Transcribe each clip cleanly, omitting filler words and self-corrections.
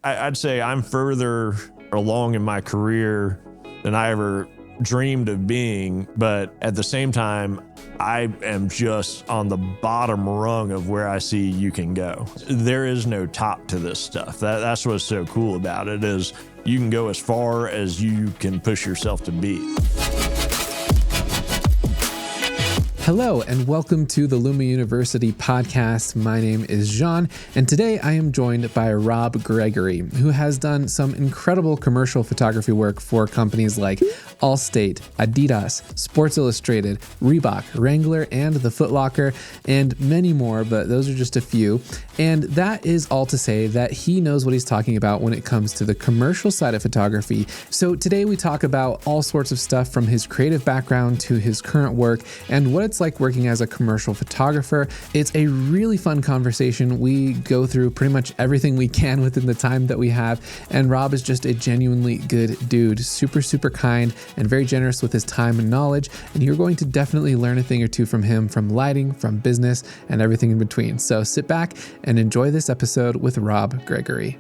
I'd say I'm further along in my career than I ever dreamed of being, but at the same time, I am just on the bottom rung of where I see you can go. There is no top to this stuff. That's what's so cool about it, is you can go as far as you can push yourself to be. Hello, and welcome to the Luma University podcast. My name is Jeahn, and today I am joined by Rob Gregory, who has done some incredible commercial photography work for companies like Allstate, Adidas, Sports Illustrated, Reebok, Wrangler, and the Foot Locker, and many more, but those are just a few. And that is all to say that he knows what he's talking about when it comes to the commercial side of photography. So today we talk about all sorts of stuff from his creative background to his current work and what it's like working as a commercial photographer. It's a really fun conversation. We go through pretty much everything we can within the time that we have, and Rob is just a genuinely good dude, super kind and very generous with his time and knowledge, and you're going to definitely learn a thing or two from him, from lighting, from business, and everything in between. So sit back and enjoy this episode with Rob Gregory.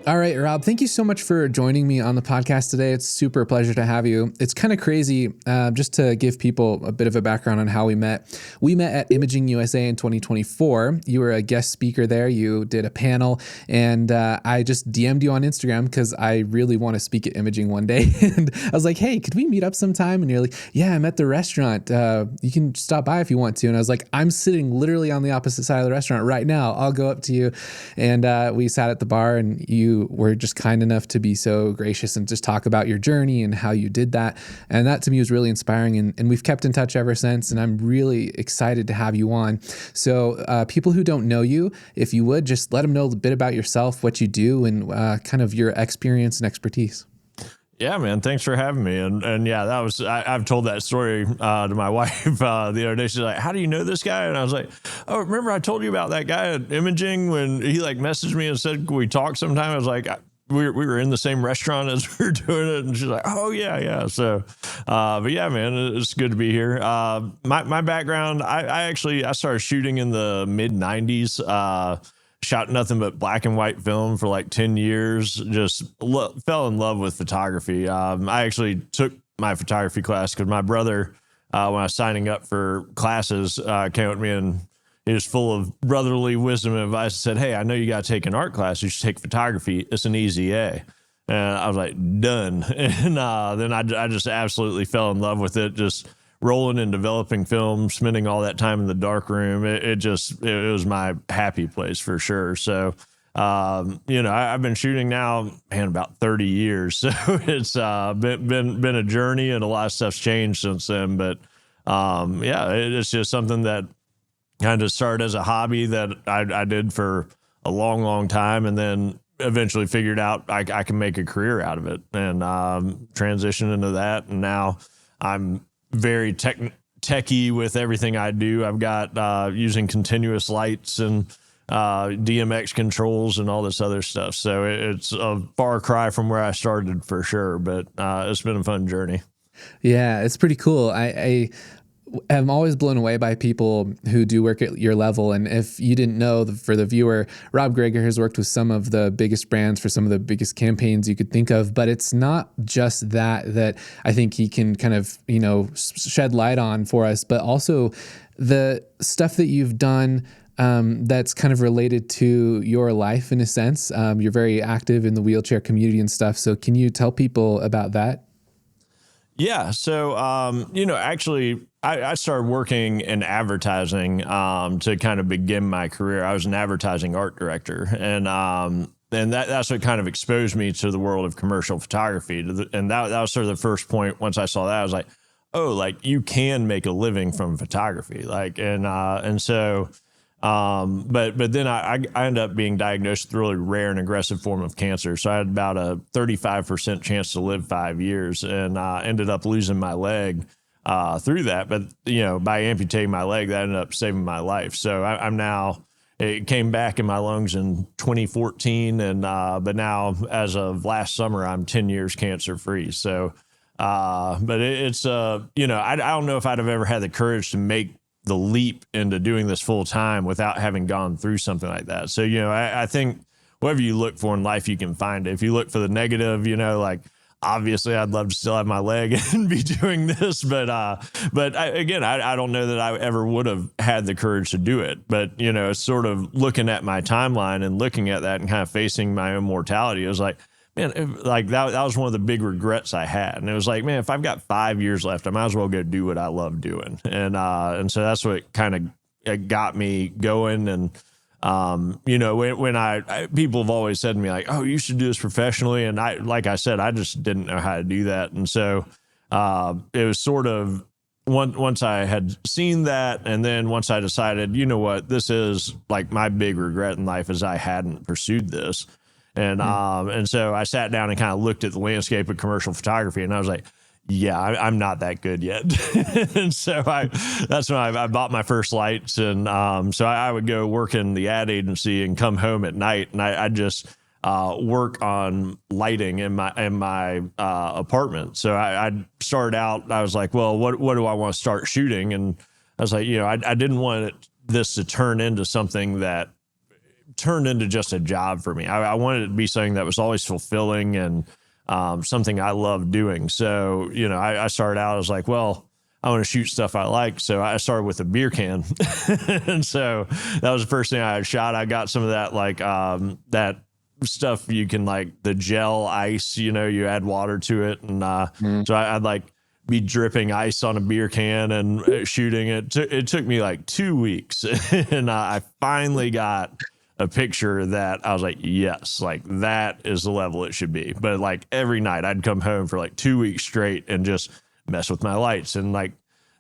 All right, Rob, thank you so much for joining me on the podcast today. It's super pleasure to have you. It's kind of crazy, just to give people a bit of a background on how we met. We met at Imaging USA in 2024. You were a guest speaker there. You did a panel, and I just DM'd you on Instagram because I really want to speak at Imaging one day. And I was like, hey, could we meet up sometime? And you're like, yeah, I'm at the restaurant. You can stop by if you want to. And I was like, I'm sitting literally on the opposite side of the restaurant right now. I'll go up to you. And we sat at the bar, and you were just kind enough to be so gracious and just talk about your journey and how you did that. And that to me was really inspiring. And we've kept in touch ever since. And I'm really excited to have you on. So people who don't know you, if you would, just let them know a bit about yourself, what you do, and kind of your experience and expertise. Yeah, man. Thanks for having me. And yeah, that was, I've told that story to my wife the other day. She's like, how do you know this guy? And I was like, oh, remember I told you about that guy at Imaging when he like messaged me and said, can we talk sometime? I was like, we were in the same restaurant as we were doing it. And she's like, oh yeah. So, but yeah, man, it's good to be here. My background, I started shooting in the mid 90s, shot nothing but black and white film for like 10 years. Just fell in love with photography. I actually took my photography class because my brother, when I was signing up for classes, came with me and he was full of brotherly wisdom and advice. Said, hey, I know you got to take an art class. You should take photography. It's an easy A. And I was like, done. And then I just absolutely fell in love with it. Just rolling and developing film, spending all that time in the dark room. It was my happy place for sure. So, I've been shooting now, man, about 30 years. So it's been a journey, and a lot of stuff's changed since then. But it's just something that kind of started as a hobby that I did for a long time, and then eventually figured out I can make a career out of it, and transition into that. And now I'm very techie with everything I do. I've got using continuous lights and DMX controls and all this other stuff. So it's a far cry from where I started for sure, but it's been a fun journey. Yeah, it's pretty cool. I am always blown away by people who do work at your level. And if you didn't know, for the viewer, Rob Gregory has worked with some of the biggest brands for some of the biggest campaigns you could think of. But it's not just that I think he can kind of, shed light on for us, but also the stuff that you've done that's kind of related to your life in a sense. You're very active in the wheelchair community and stuff. So can you tell people about that? Yeah. So, actually, I started working in advertising to kind of begin my career. I was an advertising art director, and that's what kind of exposed me to the world of commercial photography. And that was sort of the first point. Once I saw that, I was like, oh, like you can make a living from photography. But then I ended up being diagnosed with a really rare and aggressive form of cancer. So I had about a 35% chance to live 5 years, and ended up losing my leg through that. But, by amputating my leg, that ended up saving my life. So I'm now, it came back in my lungs in 2014. But now as of last summer, I'm 10 years cancer free. So, but it's, I don't know if I'd have ever had the courage to make the leap into doing this full time without having gone through something like that. So, I think whatever you look for in life, you can find it. If you look for the negative, like, obviously I'd love to still have my leg and be doing this, but I don't know that I ever would have had the courage to do it. But, sort of looking at my timeline and looking at that and kind of facing my own mortality, it was like, man, that was one of the big regrets I had. And it was like, man, if I've got 5 years left, I might as well go do what I love doing. And so that's what kind of got me going. And, when people have always said to me like, oh, you should do this professionally. And like I said, I just didn't know how to do that. And so, it was sort of once I had seen that. And then once I decided, you know what, this is like my big regret in life is I hadn't pursued this. And so I sat down and kind of looked at the landscape of commercial photography, and I was like, yeah, I'm not that good yet. And so that's when I bought my first lights. And so I would go work in the ad agency and come home at night, and I'd just work on lighting in my apartment. So I started out, I was like, well, what do I want to start shooting? And I was like, I didn't want this to turn into something that turned into just a job for me. I wanted it to be something that was always fulfilling and something I love doing. So, I started out, I was like, well, I want to shoot stuff I like. So I started with a beer can. And so that was the first thing I had shot. I got some of that, like, that stuff you can, like, the gel ice, you add water to it. And so I'd like be dripping ice on a beer can and shooting it. It took me like 2 weeks. And I finally got a picture that I was like, yes, like that is the level it should be. But like every night I'd come home for like 2 weeks straight and just mess with my lights. And like,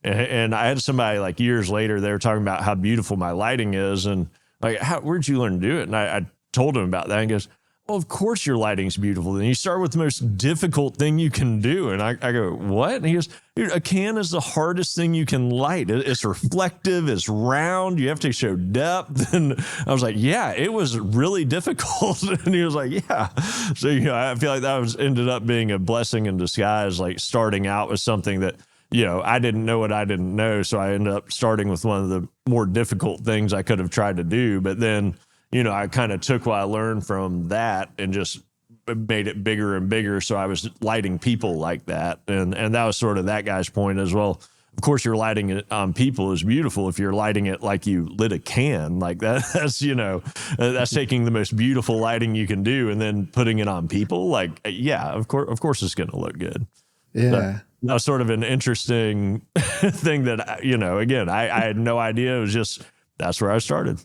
and I had somebody like years later, they were talking about how beautiful my lighting is. And like, where'd you learn to do it? And I told him about that, and he goes, well, of course your lighting's beautiful. And you start with the most difficult thing you can do. And I go, what? And he goes, dude, a can is the hardest thing you can light. It's reflective, it's round, you have to show depth. And I was like, yeah, it was really difficult. And he was like, yeah. So, I feel like that ended up being a blessing in disguise, like starting out with something that, I didn't know what I didn't know. So I ended up starting with one of the more difficult things I could have tried to do. But then, I kind of took what I learned from that and just made it bigger and bigger. So I was lighting people like that. And that was sort of that guy's point as well. Of course, your lighting it on people is beautiful. If you're lighting it like you lit a can, like that's, that's taking the most beautiful lighting you can do and then putting it on people. Like, yeah, of course it's going to look good. Yeah. So that was sort of an interesting thing that, again, I had no idea. It was just, that's where I started.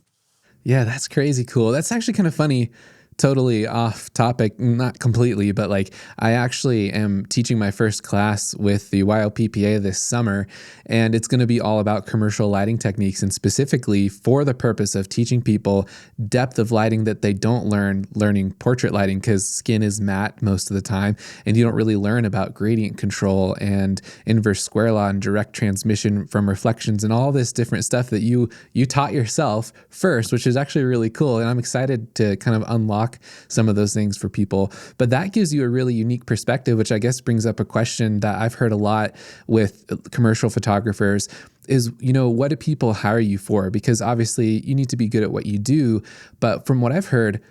Yeah, that's crazy cool. That's actually kind of funny. Totally off topic, not completely, but like I actually am teaching my first class with the YLPPA this summer, and it's going to be all about commercial lighting techniques, and specifically for the purpose of teaching people depth of lighting that they don't learning portrait lighting, because skin is matte most of the time, and you don't really learn about gradient control and inverse square law and direct transmission from reflections and all this different stuff that you taught yourself first, which is actually really cool. And I'm excited to kind of unlock some of those things for people. But that gives you a really unique perspective, which I guess brings up a question that I've heard a lot with commercial photographers is, what do people hire you for? Because obviously you need to be good at what you do. But from what I've heard,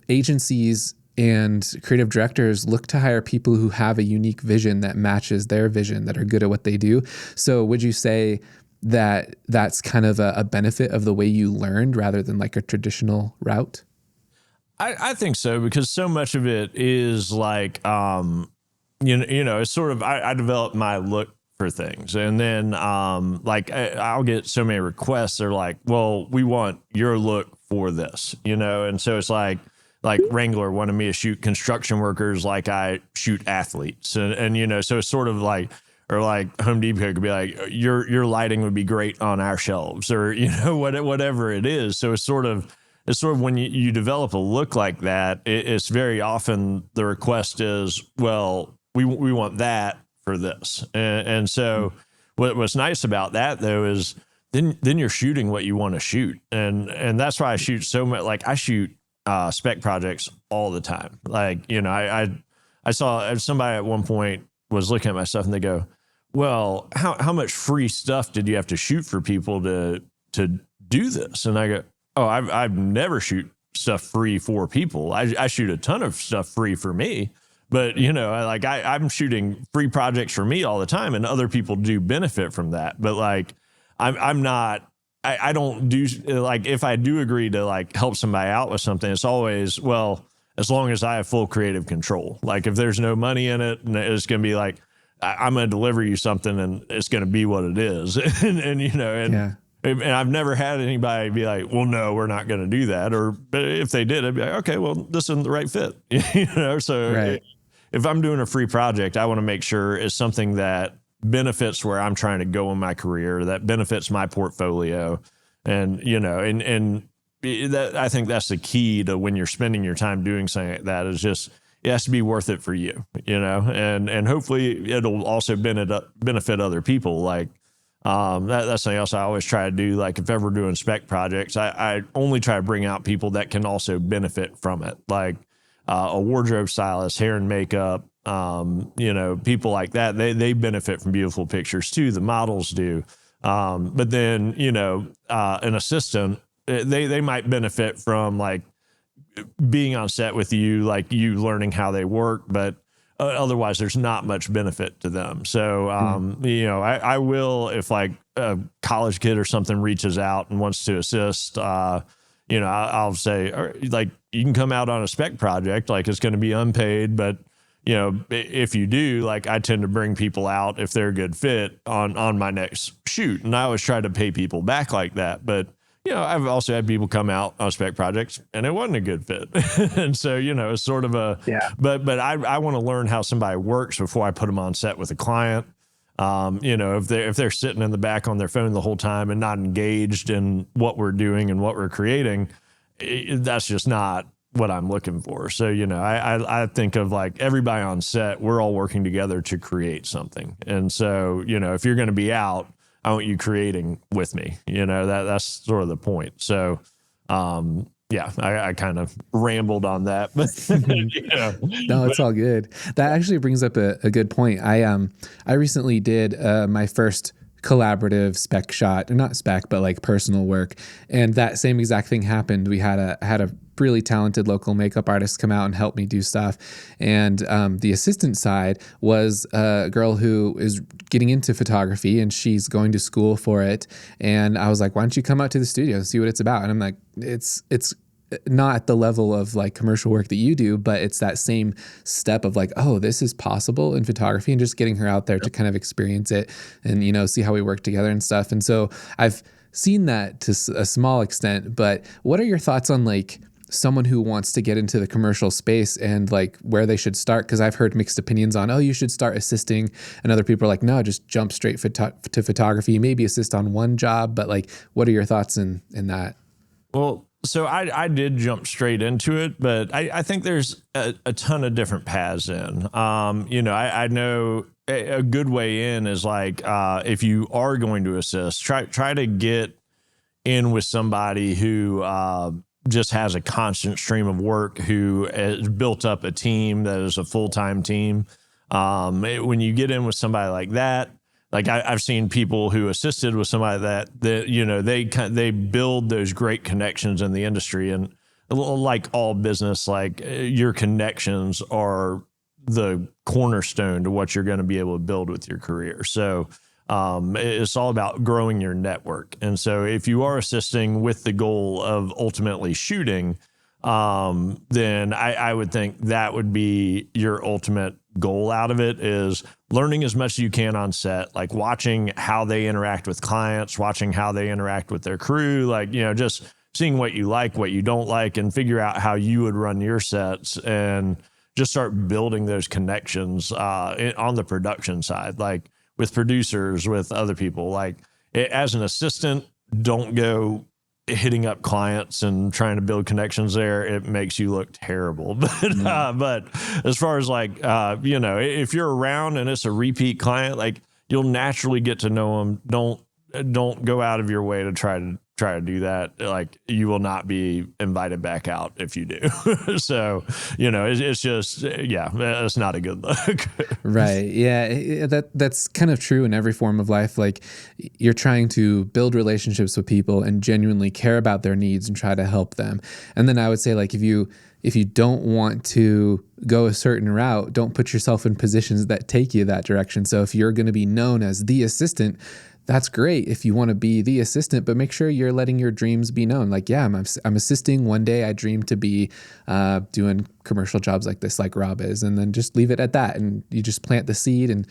agencies and creative directors look to hire people who have a unique vision that matches their vision, that are good at what they do. So would you say that that's kind of a benefit of the way you learned rather than like a traditional route? I think so, because so much of it is like, it's sort of, I developed my look for things. And then, like I'll get so many requests. They're like, well, we want your look for this, And so it's like Wrangler wanted me to shoot construction workers like I shoot athletes. And so it's sort of like, or like Home Depot could be like, your lighting would be great on our shelves, or, whatever it is. So it's sort of when you develop a look like that, it's very often the request is, well, we want that for this. And so what's nice about that though is then you're shooting what you want to shoot. And that's why I shoot so much. Like I shoot spec projects all the time. Like, I saw somebody at one point was looking at my stuff and they go, well, how much free stuff did you have to shoot for people to do this? And I go, oh, I've never shoot stuff free for people. I shoot a ton of stuff free for me, but I'm shooting free projects for me all the time, and other people do benefit from that. But like, I'm not. I don't do, like, if I do agree to like help somebody out with something, it's always, well, as long as I have full creative control. Like if there's no money in it, and it's going to be like, I'm going to deliver you something and it's going to be what it is. And I've never had anybody be like, well, no, we're not going to do that. Or but if they did, I'd be like, okay, well, this isn't the right fit. So Right. If I'm doing a free project, I want to make sure it's something that benefits where I'm trying to go in my career, that benefits my portfolio. And, that, I think that's the key to when you're spending your time doing something like that, is just, it has to be worth it for you, and hopefully it'll also benefit other people. Like, that's something else I always try to do. Like if ever doing spec projects, I only try to bring out people that can also benefit from it. Like, a wardrobe stylist, hair and makeup, people like that, they benefit from beautiful pictures too. The models do. But then, an assistant, they might benefit from like being on set with you, like you learning how they work, but otherwise there's not much benefit to them. So, I will, if like a college kid or something reaches out and wants to assist, I'll say, like, you can come out on a spec project, like it's going to be unpaid, but if you do, like, I tend to bring people out if they're a good fit on my next shoot. And I always try to pay people back like that. But, I've also had people come out on spec projects and it wasn't a good fit. And so, it's sort of but I want to learn how somebody works before I put them on set with a client. If they're sitting in the back on their phone the whole time and not engaged in what we're doing and what we're creating, that's just not what I'm looking for. So, I think of like everybody on set, we're all working together to create something. And so, if you're going to be out, I want you creating with me, that's sort of the point. So, I kind of rambled on that, but No, it's all good. That actually brings up a good point. I recently did my first collaborative spec shot, or not spec, but like personal work. And that same exact thing happened. We had a really talented local makeup artist come out and help me do stuff. And the assistant side was a girl who is getting into photography and she's going to school for it. And I was like, why don't you come out to the studio and see what it's about? And I'm like, it's not at the level of like commercial work that you do, but it's that same step of like, oh, this is possible in photography, and just getting her out there to kind of experience it and, see how we work together and stuff. And so I've seen that to a small extent, but what are your thoughts on like someone who wants to get into the commercial space and like where they should start? Because I've heard mixed opinions on, oh, you should start assisting, and other people are like, no, just jump straight to photography, maybe assist on one job. But like, what are your thoughts in that? Well, so I did jump straight into it, but I think there's a ton of different paths in. I know a good way in is like, if you are going to assist, try to get in with somebody who just has a constant stream of work, who has built up a team that is a full-time team. When you get in with somebody like that, like I've seen people who assisted with somebody that they build those great connections in the industry. And like all business, like your connections are the cornerstone to what you're going to be able to build with your career. So it's all about growing your network. And so if you are assisting with the goal of ultimately shooting, then I would think that would be your ultimate goal out of it, is learning as much as you can on set, like watching how they interact with clients, watching how they interact with their crew, like, just seeing what you like, what you don't like, and figure out how you would run your sets, and just start building those connections on the production side, like with producers, with other people. Like as an assistant, don't go hitting up clients and trying to build connections there. It makes you look terrible. But as far as like, if you're around and it's a repeat client, like you'll naturally get to know them. Don't go out of your way to try to try to do that, like you will not be invited back out if you do. So, it's just, it's not a good look. Right. Yeah. That's kind of true in every form of life. Like you're trying to build relationships with people and genuinely care about their needs and try to help them. And then I would say, like, if you don't want to go a certain route, don't put yourself in positions that take you that direction. So if you're going to be known as the assistant, that's great if you want to be the assistant, but make sure you're letting your dreams be known. Like, yeah, I'm assisting. One day I dream to be doing commercial jobs like this, like Rob is, and then just leave it at that. And you just plant the seed and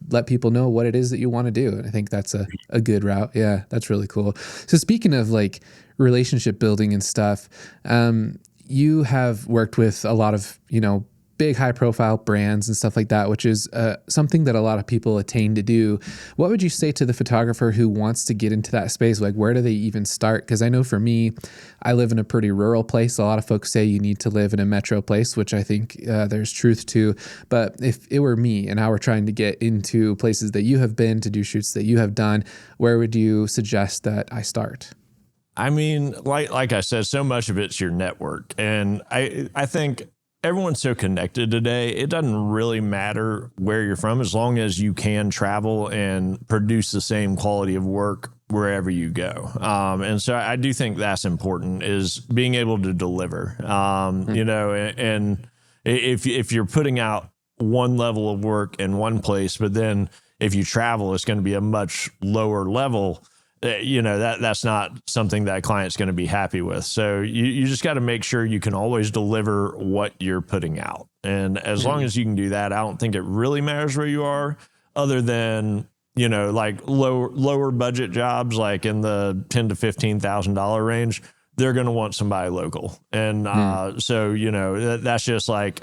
let people know what it is that you want to do. And I think that's a good route. Yeah, that's really cool. So speaking of like relationship building and stuff, you have worked with a lot of, big high profile brands and stuff like that, which is something that a lot of people attain to do. What would you say to the photographer who wants to get into that space? Like, where do they even start? Because I know for me, I live in a pretty rural place. A lot of folks say you need to live in a metro place, which I think there's truth to. But if it were me and I were trying to get into places that you have been to do shoots that you have done, where would you suggest that I start? I mean, like I said, so much of it's your network. And I think everyone's so connected today. It doesn't really matter where you're from, as long as you can travel and produce the same quality of work wherever you go. And so I do think that's important, is being able to deliver, and if you're putting out one level of work in one place, but then if you travel, it's going to be a much lower level. That's not something that a client's going to be happy with. So you just got to make sure you can always deliver what you're putting out. And as long as you can do that, I don't think it really matters where you are, other than, like lower budget jobs, like in the $10,000 to $15,000 range, they're going to want somebody local. And so, that's just like,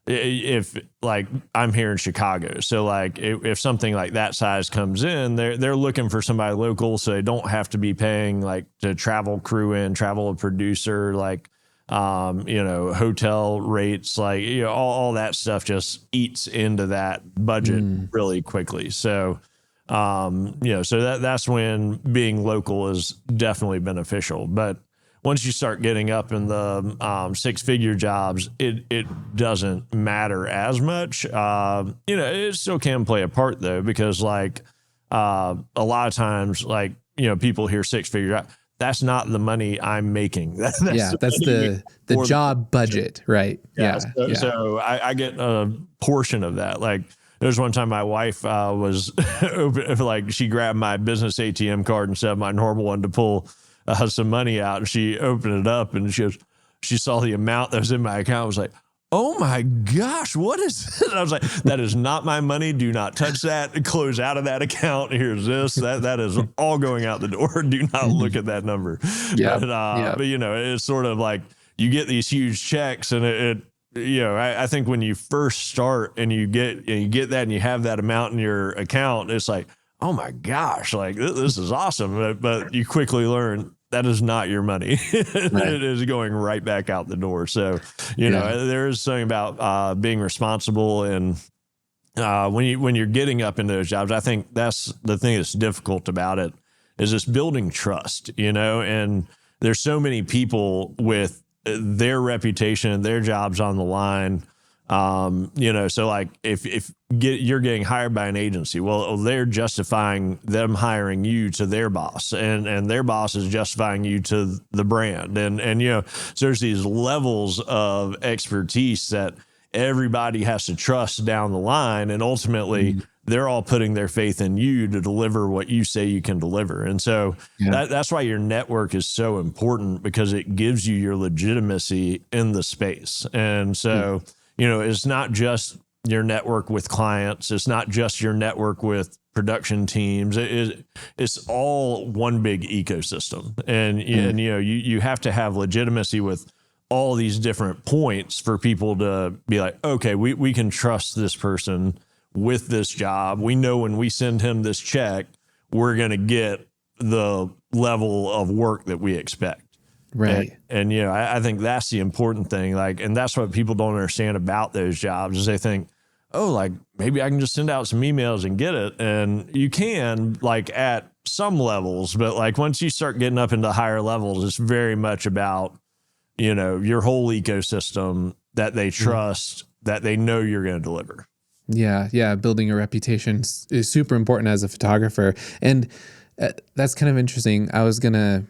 if like I'm here in Chicago, so like if something like that size comes in, they're looking for somebody local, so they don't have to be paying like to travel crew in, travel a producer, like hotel rates, like all that stuff just eats into that budget really quickly. So so that's when being local is definitely beneficial. But once you start getting up in the six-figure jobs, it doesn't matter as much. It still can play a part, though, because like a lot of times, like, people hear six-figure. That's not the money I'm making. That's the job budget, right? Yeah. So I get a portion of that. Like, there's one time my wife was like, she grabbed my business ATM card instead of my normal one to pull some money out, and she opened it up and she saw the amount that was in my account. I was like, oh my gosh, what is this? And I was like, that is not my money. Do not touch that. Close out of that account. Here's this. That is all going out the door. Do not look at that number. Yeah. But it's sort of like you get these huge checks, and I think when you first start and you get that and you have that amount in your account, it's like, oh my gosh, like this is awesome. But you quickly learn that is not your money. Right. It is going right back out the door. So, there is something about being responsible. And when you're getting up into those jobs, I think that's the thing that's difficult about it, is just building trust, and there's so many people with their reputation, their jobs on the line. So like if you're getting hired by an agency, well, they're justifying them hiring you to their boss, and their boss is justifying you to the brand. And so there's these levels of expertise that everybody has to trust down the line. And ultimately they're all putting their faith in you to deliver what you say you can deliver. And so that's why your network is so important, because it gives you your legitimacy in the space. And so, it's not just your network with clients. It's not just your network with production teams. It's all one big ecosystem. And, you have to have legitimacy with all these different points for people to be like, okay, we can trust this person with this job. We know when we send him this check, we're going to get the level of work that we expect. Right. And I think that's the important thing. Like, and that's what people don't understand about those jobs, is they think, oh, like maybe I can just send out some emails and get it. And you can, like, at some levels, but like once you start getting up into higher levels, it's very much about, you know, your whole ecosystem that they trust, that they know you're going to deliver. Yeah. Yeah. Building a reputation is super important as a photographer. And that's kind of interesting. I was going to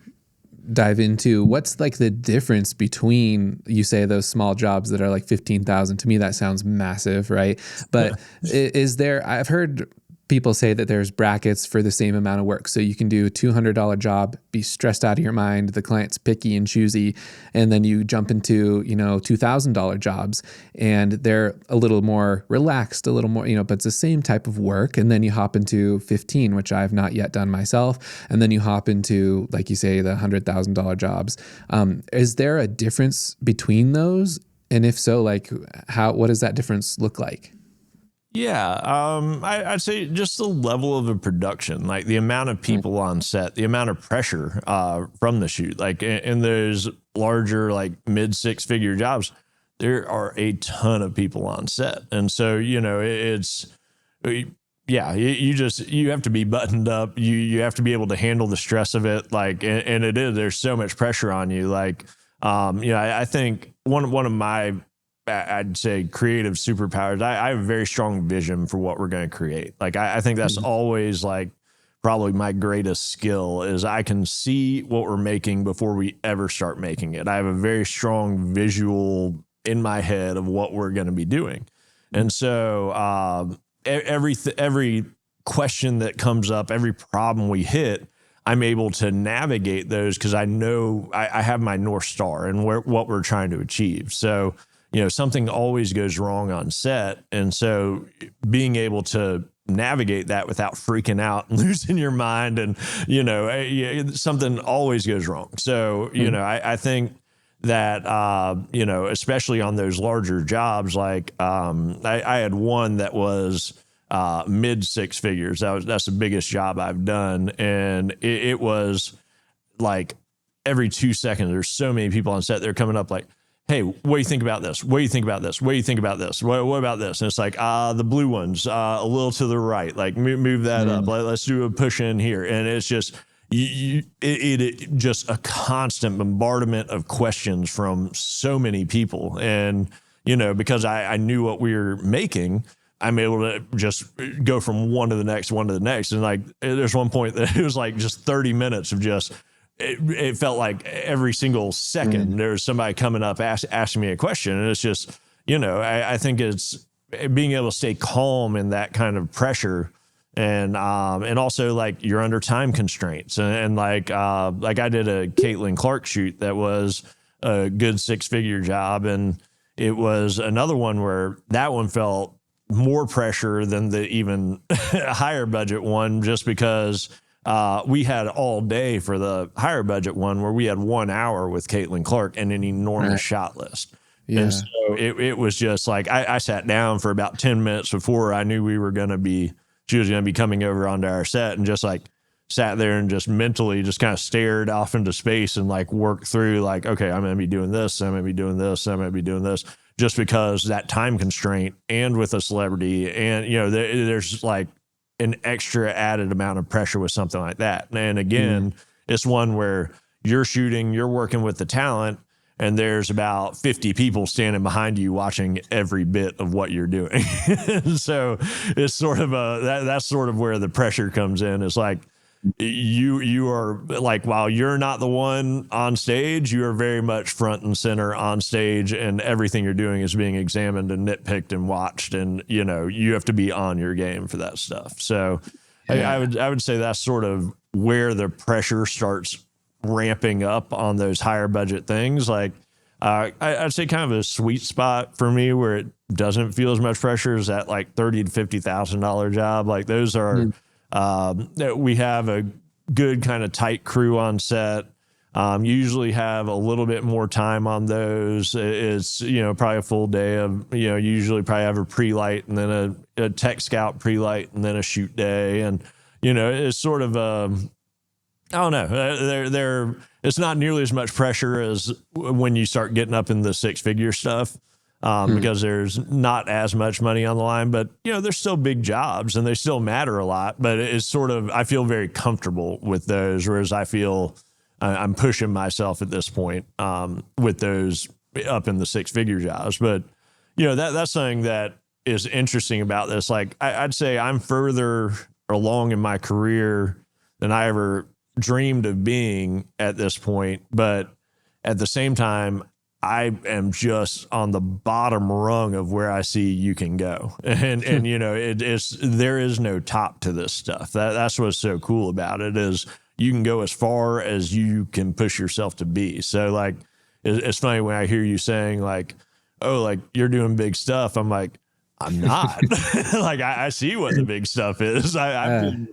dive into what's like the difference between, you say, those small jobs that are like 15,000. To me, that sounds massive, right? But is there, I've heard people say that there's brackets for the same amount of work. So you can do a $200 job, be stressed out of your mind, the client's picky and choosy, and then you jump into, you know, $2,000 jobs and they're a little more relaxed, a little more, you know, but it's the same type of work. And then you hop into 15, which I've not yet done myself. And then you hop into, like you say, the $100,000 jobs. Is there a difference between those? And if so, like what does that difference look like? Yeah, I'd say just the level of the production, like the amount of people on set, the amount of pressure from the shoot. Like in those larger, like mid 6-figure jobs, there are a ton of people on set, and so you know you have to be buttoned up. You have to be able to handle the stress of it. Like, and it is, there's so much pressure on you. Like, I think one of my, I'd say, creative superpowers, I have a very strong vision for what we're going to create. Like, I think that's always like probably my greatest skill is I can see what we're making before we ever start making it. I have a very strong visual in my head of what we're going to be doing. And so, every question that comes up, every problem we hit, I'm able to navigate those because I know I have my North Star and what we're trying to achieve. So, you know, something always goes wrong on set. And so being able to navigate that without freaking out and losing your mind and, you know, something always goes wrong. So, you know, I think that, you know, especially on those larger jobs, like I had one that was mid 6 figures. That's the biggest job I've done. And it was like every 2 seconds, there's so many people on set, they're coming up like, hey, what do you think about this? What do you think about this? What do you think about this? What about this? And it's like, the blue one's a little to the right. Like move that up. Let's do a push in here. And it's just, it just a constant bombardment of questions from so many people. And, you know, because I knew what we were making, I'm able to just go from one to the next. And like, there's one point that it was like just 30 minutes of just, it felt like every single second there was somebody coming up asking me a question. And it's just, you know, I think it's being able to stay calm in that kind of pressure. And also like you're under time constraints and like I did a Caitlin Clark shoot that was a good 6-figure job. And it was another one where that one felt more pressure than the even higher budget one, just because we had all day for the higher budget one where we had 1 hour with Caitlin Clark and an enormous shot list. Yeah. And so it was just like, I sat down for about 10 minutes before I knew she was going to be coming over onto our set, and just like sat there and just mentally just kind of stared off into space and like worked through like, okay, I'm going to be doing this. I'm going to be doing this. I'm going to be doing this, just because that time constraint and with a celebrity and, you know, there's like an extra added amount of pressure with something like that. And again, it's one where you're working with the talent, and there's about 50 people standing behind you watching every bit of what you're doing. So it's sort of that's sort of where the pressure comes in. It's like you are like, while you're not the one on stage, you are very much front and center on stage, and everything you're doing is being examined and nitpicked and watched. And, you know, you have to be on your game for that stuff. So I would say that's sort of where the pressure starts ramping up on those higher budget things. Like, I'd say kind of a sweet spot for me where it doesn't feel as much pressure is that like $30,000 to $50,000 job. Like those are, we have a good kind of tight crew on set. Usually have a little bit more time on those. It's, you know, probably a full day of, you know, usually probably have a pre-light and then a tech scout pre-light and then a shoot day. And, you know, it's sort of, I don't know. It's not nearly as much pressure as when you start getting up in the 6-figure stuff. because there's not as much money on the line, but they're still big jobs and they still matter a lot, but it's sort of, I feel very comfortable with those, whereas I feel I'm pushing myself at this point, with those up in the 6-figure jobs. But, that's something that is interesting about this. Like I'd say I'm further along in my career than I ever dreamed of being at this point. But at the same time, I am just on the bottom rung of where I see you can go. And there is no top to this stuff. That's what's so cool about it, is you can go as far as you can push yourself to be. So like, it's funny when I hear you saying like, oh, like you're doing big stuff. I'm like, I'm not. Like I see what the big stuff is. I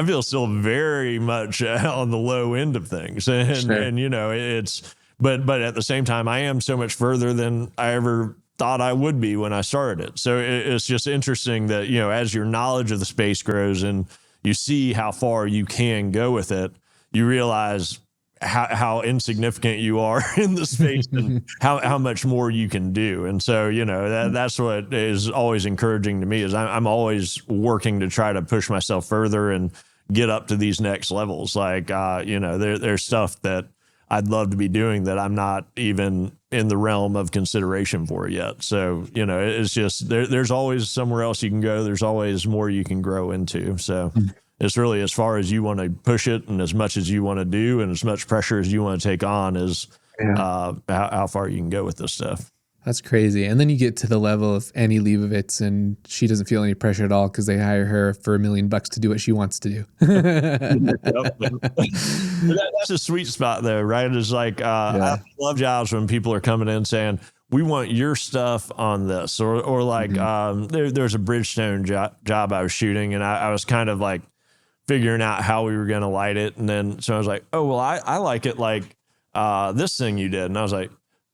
feel still very much on the low end of things, and Sure. and it's but at the same time I am so much further than I ever thought I would be when I started it. So it's just interesting that as your knowledge of the space grows and you see how far you can go with it, you realize how insignificant you are in the space and how much more you can do. And so, that's what is always encouraging to me, is I'm always working to try to push myself further and get up to these next levels. Like, there's stuff that I'd love to be doing that I'm not even in the realm of consideration for yet. So, it's just, there's always somewhere else you can go. There's always more you can grow into. So it's really as far as you want to push it and as much as you want to do and as much pressure as you want to take on is how far you can go with this stuff. That's crazy. And then you get to the level of Annie Leibovitz and she doesn't feel any pressure at all because they hire her for $1 million to do what she wants to do. That's a sweet spot though, right? It's like, I love jobs when people are coming in saying, we want your stuff on this, or like, there's a Bridgestone job I was shooting and I was kind of like figuring out how we were going to light it. And then, so I was like, oh, well, I like it like, this thing you did. And I was like,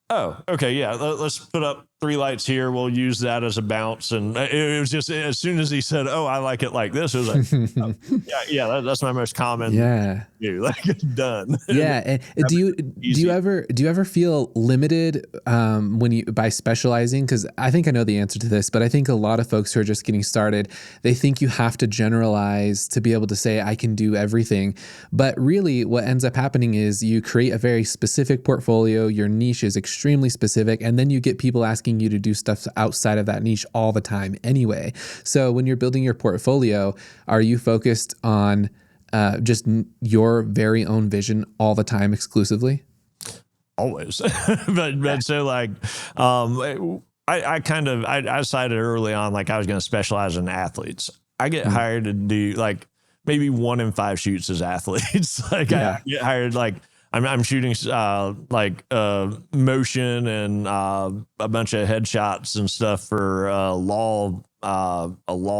oh, okay. Yeah. Let's put up 3 lights here. We'll use that as a bounce. And it was just, as soon as he said, oh, I like it like this, it was like, oh, that's my most common. Yeah. Like done. Yeah. And do you ever feel limited by specializing? Because I think I know the answer to this, but I think a lot of folks who are just getting started, they think you have to generalize to be able to say I can do everything. But really what ends up happening is you create a very specific portfolio, your niche is extremely specific, and then you get people asking you to do stuff outside of that niche all the time anyway. So when you're building your portfolio, are you focused on just your very own vision all the time exclusively? Always. but so like, I decided early on, like I was going to specialize in athletes. I get hired to do like maybe 1 in 5 shoots as athletes. Like I get hired, like I'm shooting motion and a bunch of headshots and stuff for a law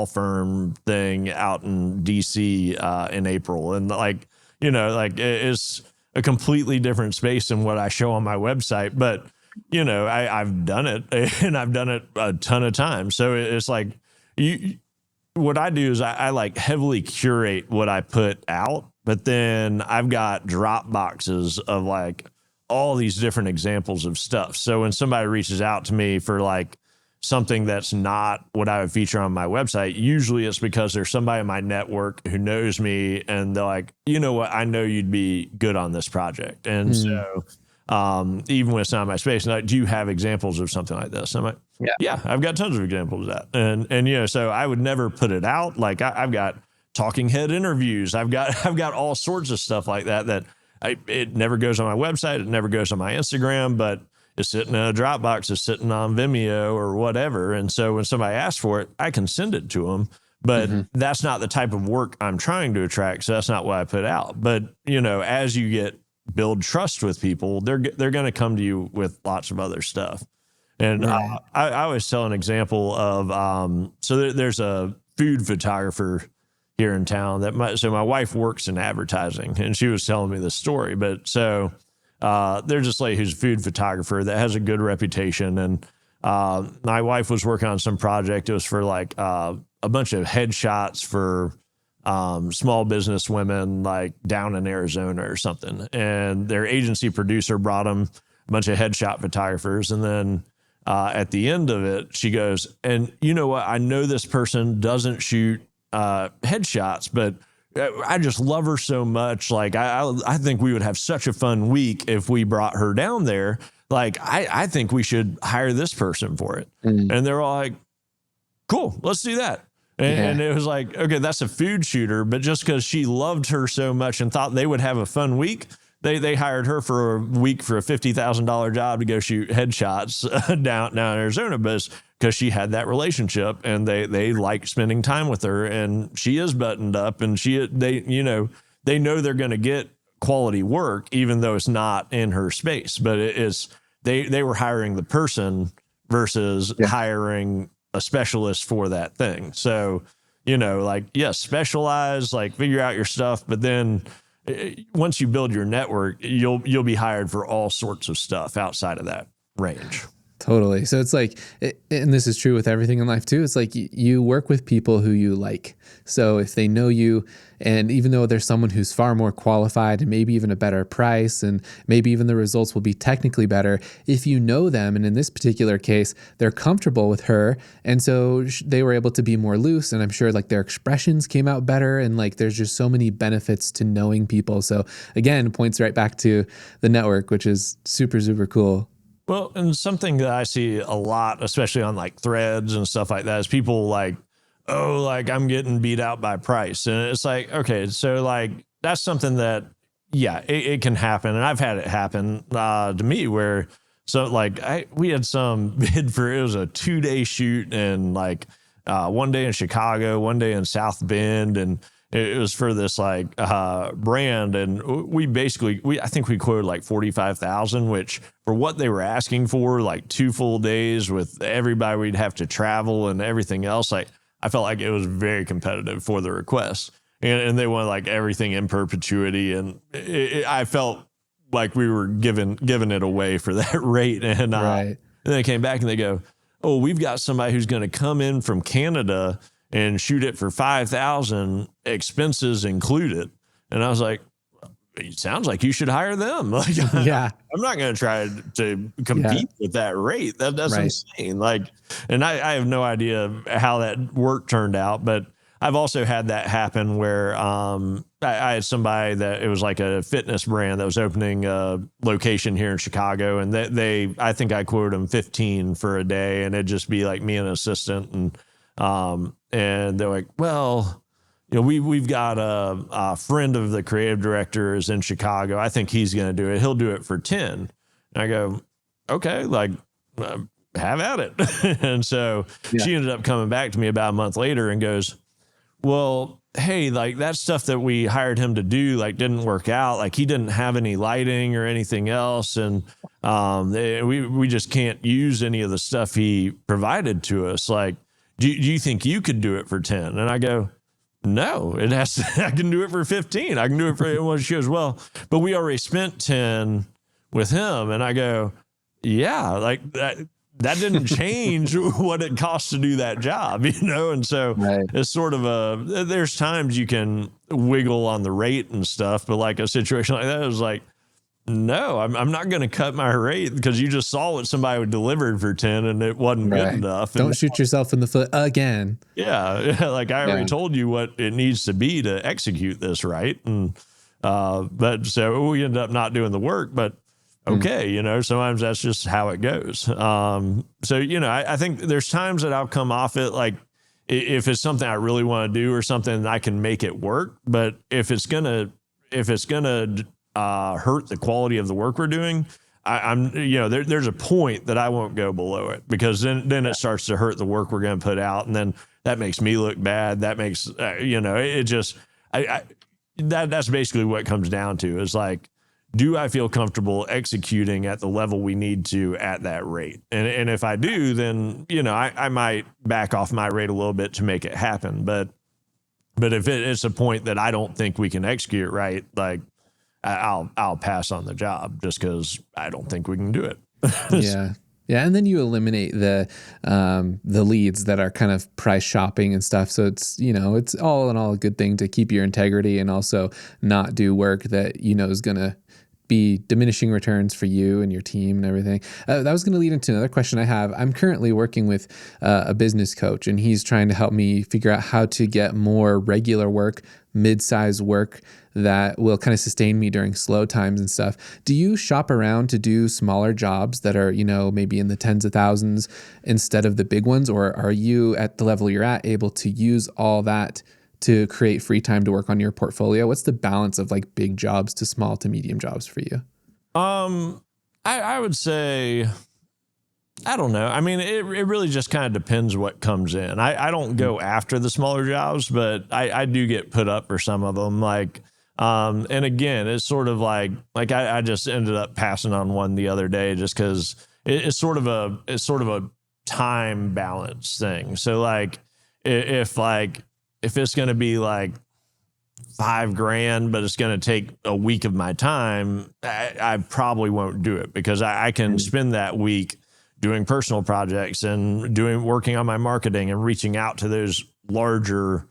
firm thing out in DC in April. And like, it's a completely different space than what I show on my website. But, I've done it and I've done it a ton of times. So it's like what I do is I like heavily curate what I put out, but then I've got drop boxes of like all these different examples of stuff. So when somebody reaches out to me for like something that's not what I would feature on my website, usually it's because there's somebody in my network who knows me and they're like, you know what, I know you'd be good on this project. And so even when it's not my space, like, do you have examples of something like this? I'm like, yeah, I've got tons of examples of that. And so I would never put it out. Like I've got talking head interviews. I've got all sorts of stuff like that it never goes on my website. It never goes on my Instagram, but it's sitting in a Dropbox, it's sitting on Vimeo or whatever. And so when somebody asks for it, I can send it to them, but that's not the type of work I'm trying to attract. So that's not what I put out. But, as you build trust with people, they're going to come to you with lots of other stuff. And I always tell an example of, so there's a food photographer here in town so my wife works in advertising and she was telling me this story, but so there's this lady who's a food photographer that has a good reputation. And my wife was working on some project. It was for like a bunch of headshots for small business women like down in Arizona or something. And their agency producer brought them a bunch of headshot photographers. And then at the end of it, she goes, and you know what? I know this person doesn't shoot headshots, but I just love her so much. Like, I think we would have such a fun week if we brought her down there. Like, I think we should hire this person for it. And they're all like, cool, let's do that. And it was like, okay, that's a food shooter, but just because she loved her so much and thought they would have a fun week, they hired her for a week for a $50,000 job to go shoot headshots down in Arizona, because she had that relationship and they like spending time with her, and she is buttoned up, and they know they're going to get quality work even though it's not in her space, but they were hiring the person versus hiring a specialist for that thing. So, like, yes, specialize, like figure out your stuff, but then once you build your network, you'll be hired for all sorts of stuff outside of that range. Totally. So it's like, and this is true with everything in life too. It's like you work with people who you like. So if they know you, and even though there's someone who's far more qualified and maybe even a better price, and maybe even the results will be technically better, if you know them, and in this particular case, they're comfortable with her. And so they were able to be more loose. And I'm sure like their expressions came out better. And like, there's just so many benefits to knowing people. So again, points right back to the network, which is super, super cool. Well, and something that I see a lot, especially on like threads and stuff like that, is people like, oh, like I'm getting beat out by price. And it's like, okay, so like that's something that, yeah, it can happen. And I've had it happen to me where, so like we had some bid for, it was a 2-day shoot, and like one day in Chicago, one day in South Bend, and it was for this like brand, and I think we quoted like 45,000, which for what they were asking for, like 2 full days with everybody, we'd have to travel and everything else. Like I felt like it was very competitive for the request, and they wanted like everything in perpetuity, and I felt like we were giving it away for that rate, and right. And they came back and they go, oh, we've got somebody who's going to come in from Canada and shoot it for 5,000, expenses included. And I was like, it sounds like you should hire them. Like, yeah, I'm not going to try to compete with that rate. That's right. insane. Like, and I have no idea how that work turned out, but I've also had that happen where I had somebody that it was like a fitness brand that was opening a location here in Chicago, and I think I quoted them 15 for a day, and it'd just be like me and an assistant, and they're like, well, we've got a friend of the creative director is in Chicago. I think he's going to do it. He'll do it for 10. And I go, okay, like have at it. And so she ended up coming back to me about a month later and goes, well, hey, like that stuff that we hired him to do, like didn't work out. Like he didn't have any lighting or anything else. And we just can't use any of the stuff he provided to us. Like, do you think you could do it for 10? And I go, no, I can do it for 15. I can do it for, well, she goes, well, but we already spent 10 with him. And I go, yeah, like that didn't change what it costs to do that job, And so It's sort of there's times you can wiggle on the rate and stuff, but like a situation like that is like, no, I'm not going to cut my rate because you just saw what somebody delivered for 10 and it wasn't good enough. Don't shoot yourself in the foot again. Yeah. Like I already told you what it needs to be to execute this right. And, but so we ended up not doing the work, but okay. Sometimes that's just how it goes. So, I think there's times that I'll come off it, like if it's something I really want to do or something, I can make it work. But if it's going to hurt the quality of the work we're doing, there's a point that I won't go below it, because then it starts to hurt the work we're going to put out. And then that makes me look bad. That makes, that's basically what it comes down to, is like, do I feel comfortable executing at the level we need to at that rate? And if I do, then, I might back off my rate a little bit to make it happen. But if it's a point that I don't think we can execute right, like I'll pass on the job just because I don't think we can do it. Yeah. Yeah. And then you eliminate the leads that are kind of price shopping and stuff. So it's, it's all in all a good thing to keep your integrity and also not do work that, is going to be diminishing returns for you and your team and everything. That was going to lead into another question I have. I'm currently working with a business coach, and he's trying to help me figure out how to get more regular work, mid-size work that will kind of sustain me during slow times and stuff. Do you shop around to do smaller jobs that are, maybe in the tens of thousands instead of the big ones? Or are you at the level you're at able to use all that to create free time to work on your portfolio? What's the balance of like big jobs to small to medium jobs for you? I would say, I don't know. I mean, it really just kind of depends what comes in. I don't go after the smaller jobs, but I do get put up for some of them. And again, it's sort of like I just ended up passing on one the other day just because it's sort of a time balance thing. So if it's going to be like $5,000, but it's going to take a week of my time, I probably won't do it because I can spend that week doing personal projects and working on my marketing and reaching out to those larger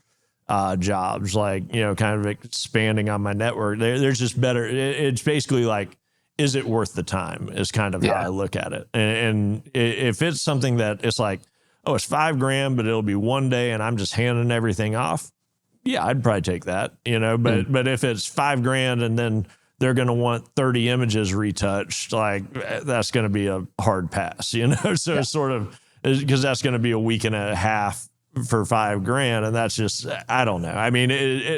jobs, kind of expanding on my network. There's just better. It's basically like, is it worth the time is kind of how I look at it. And if it's something that it's like, oh, it's $5,000, but it'll be one day and I'm just handing everything off. Yeah, I'd probably take that, but if it's $5,000 and then they're going to want 30 images retouched, that's going to be a hard pass, So it's sort of, because that's going to be a week and a half for $5,000. And that's just, I don't know. I mean,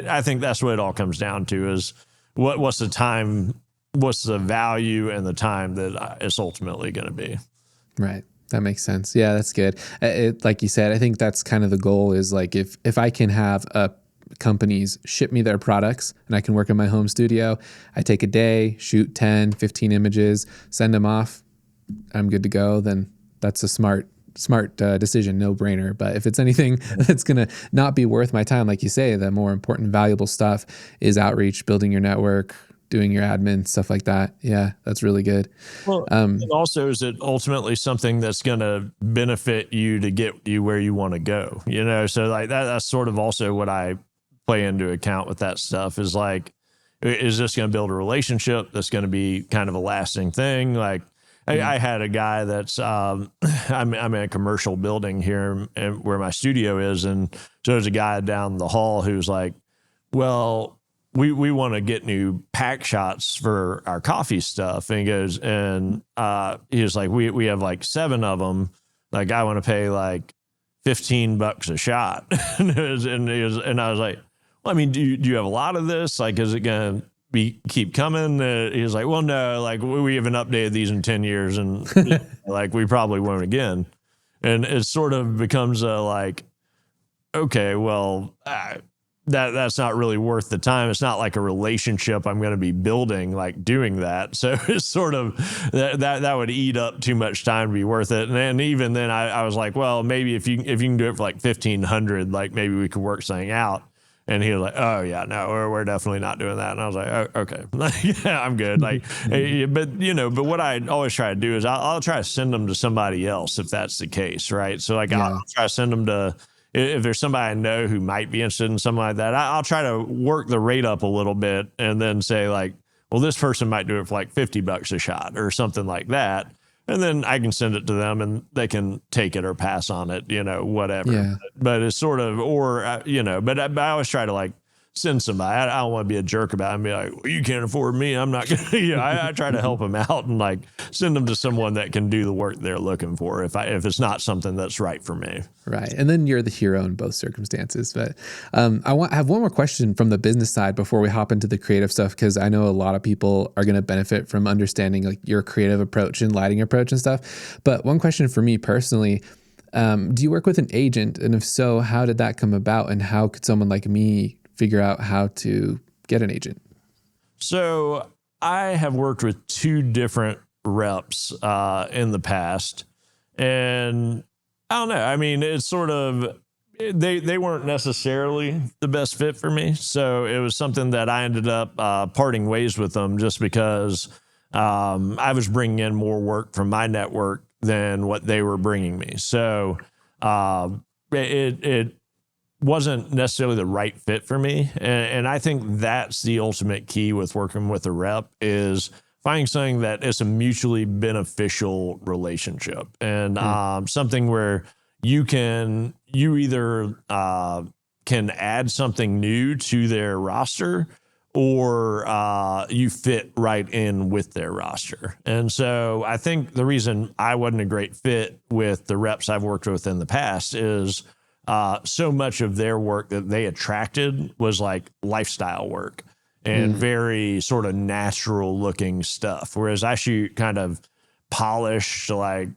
I think that's what it all comes down to is what's the time, what's the value and the time that it's ultimately going to be. Right. That makes sense. Yeah, that's good. Like you said, I think that's kind of the goal is like, if I can have companies ship me their products and I can work in my home studio, I take a day, shoot 10, 15 images, send them off, I'm good to go, then that's a smart decision, no brainer. But if it's anything that's going to not be worth my time, like you say, the more important, valuable stuff is outreach, building your network, doing your admin, stuff like that. Yeah, that's really good. Well, and also, is it ultimately something that's going to benefit you to get you where you want to go? So like that's sort of also what I play into account with that stuff is like, is this going to build a relationship that's going to be kind of a lasting thing? Like I had a guy that's, I'm in a commercial building here and where my studio is. And so there's a guy down the hall who's like, well, we want to get new pack shots for our coffee stuff. And he goes, and he was like, we have like 7 of them. Like, I want to pay like $15 a shot. and I was like, well, I mean, do you have a lot of this? Like, is it going to keep coming? He was like, well, no, like we haven't updated these in 10 years and like, we probably won't again. And it sort of becomes like, okay, well, that's not really worth the time. It's not like a relationship I'm going to be building, like doing that. So it's sort of that would eat up too much time to be worth it. And even then I was like, well, maybe if you can do it for like 1,500, like maybe we could work something out. And he was like, oh yeah, no, we're definitely not doing that. And I was like, oh, okay, yeah, I'm good. Like, but what I always try to do is I'll try to send them to somebody else if that's the case. Right. So like, I'll try to send them to, if there's somebody I know who might be interested in something like that, I'll try to work the rate up a little bit and then say like, well, this person might do it for like $50 a shot or something like that. And then I can send it to them and they can take it or pass on it, whatever. Yeah. But it's sort of, but I always try to like send somebody. I don't want to be a jerk about it and be like, well, you can't afford me, I'm not going to, I try to help them out and like send them to someone that can do the work they're looking for if it's not something that's right for me. Right. And then you're the hero in both circumstances. But I have one more question from the business side before we hop into the creative stuff, because I know a lot of people are going to benefit from understanding like your creative approach and lighting approach and stuff. But one question for me personally, do you work with an agent? And if so, how did that come about? And how could someone like me figure out how to get an agent? So I have worked with 2 different reps in the past, and I don't know. I mean, it's sort of, they weren't necessarily the best fit for me. So it was something that I ended up parting ways with them just because I was bringing in more work from my network than what they were bringing me. So it wasn't necessarily the right fit for me. And I think that's the ultimate key with working with a rep is finding something that is a mutually beneficial relationship, and something where you either can add something new to their roster, or you fit right in with their roster. And so I think the reason I wasn't a great fit with the reps I've worked with in the past is so much of their work that they attracted was like lifestyle work and very sort of natural looking stuff. Whereas I shoot kind of polished, like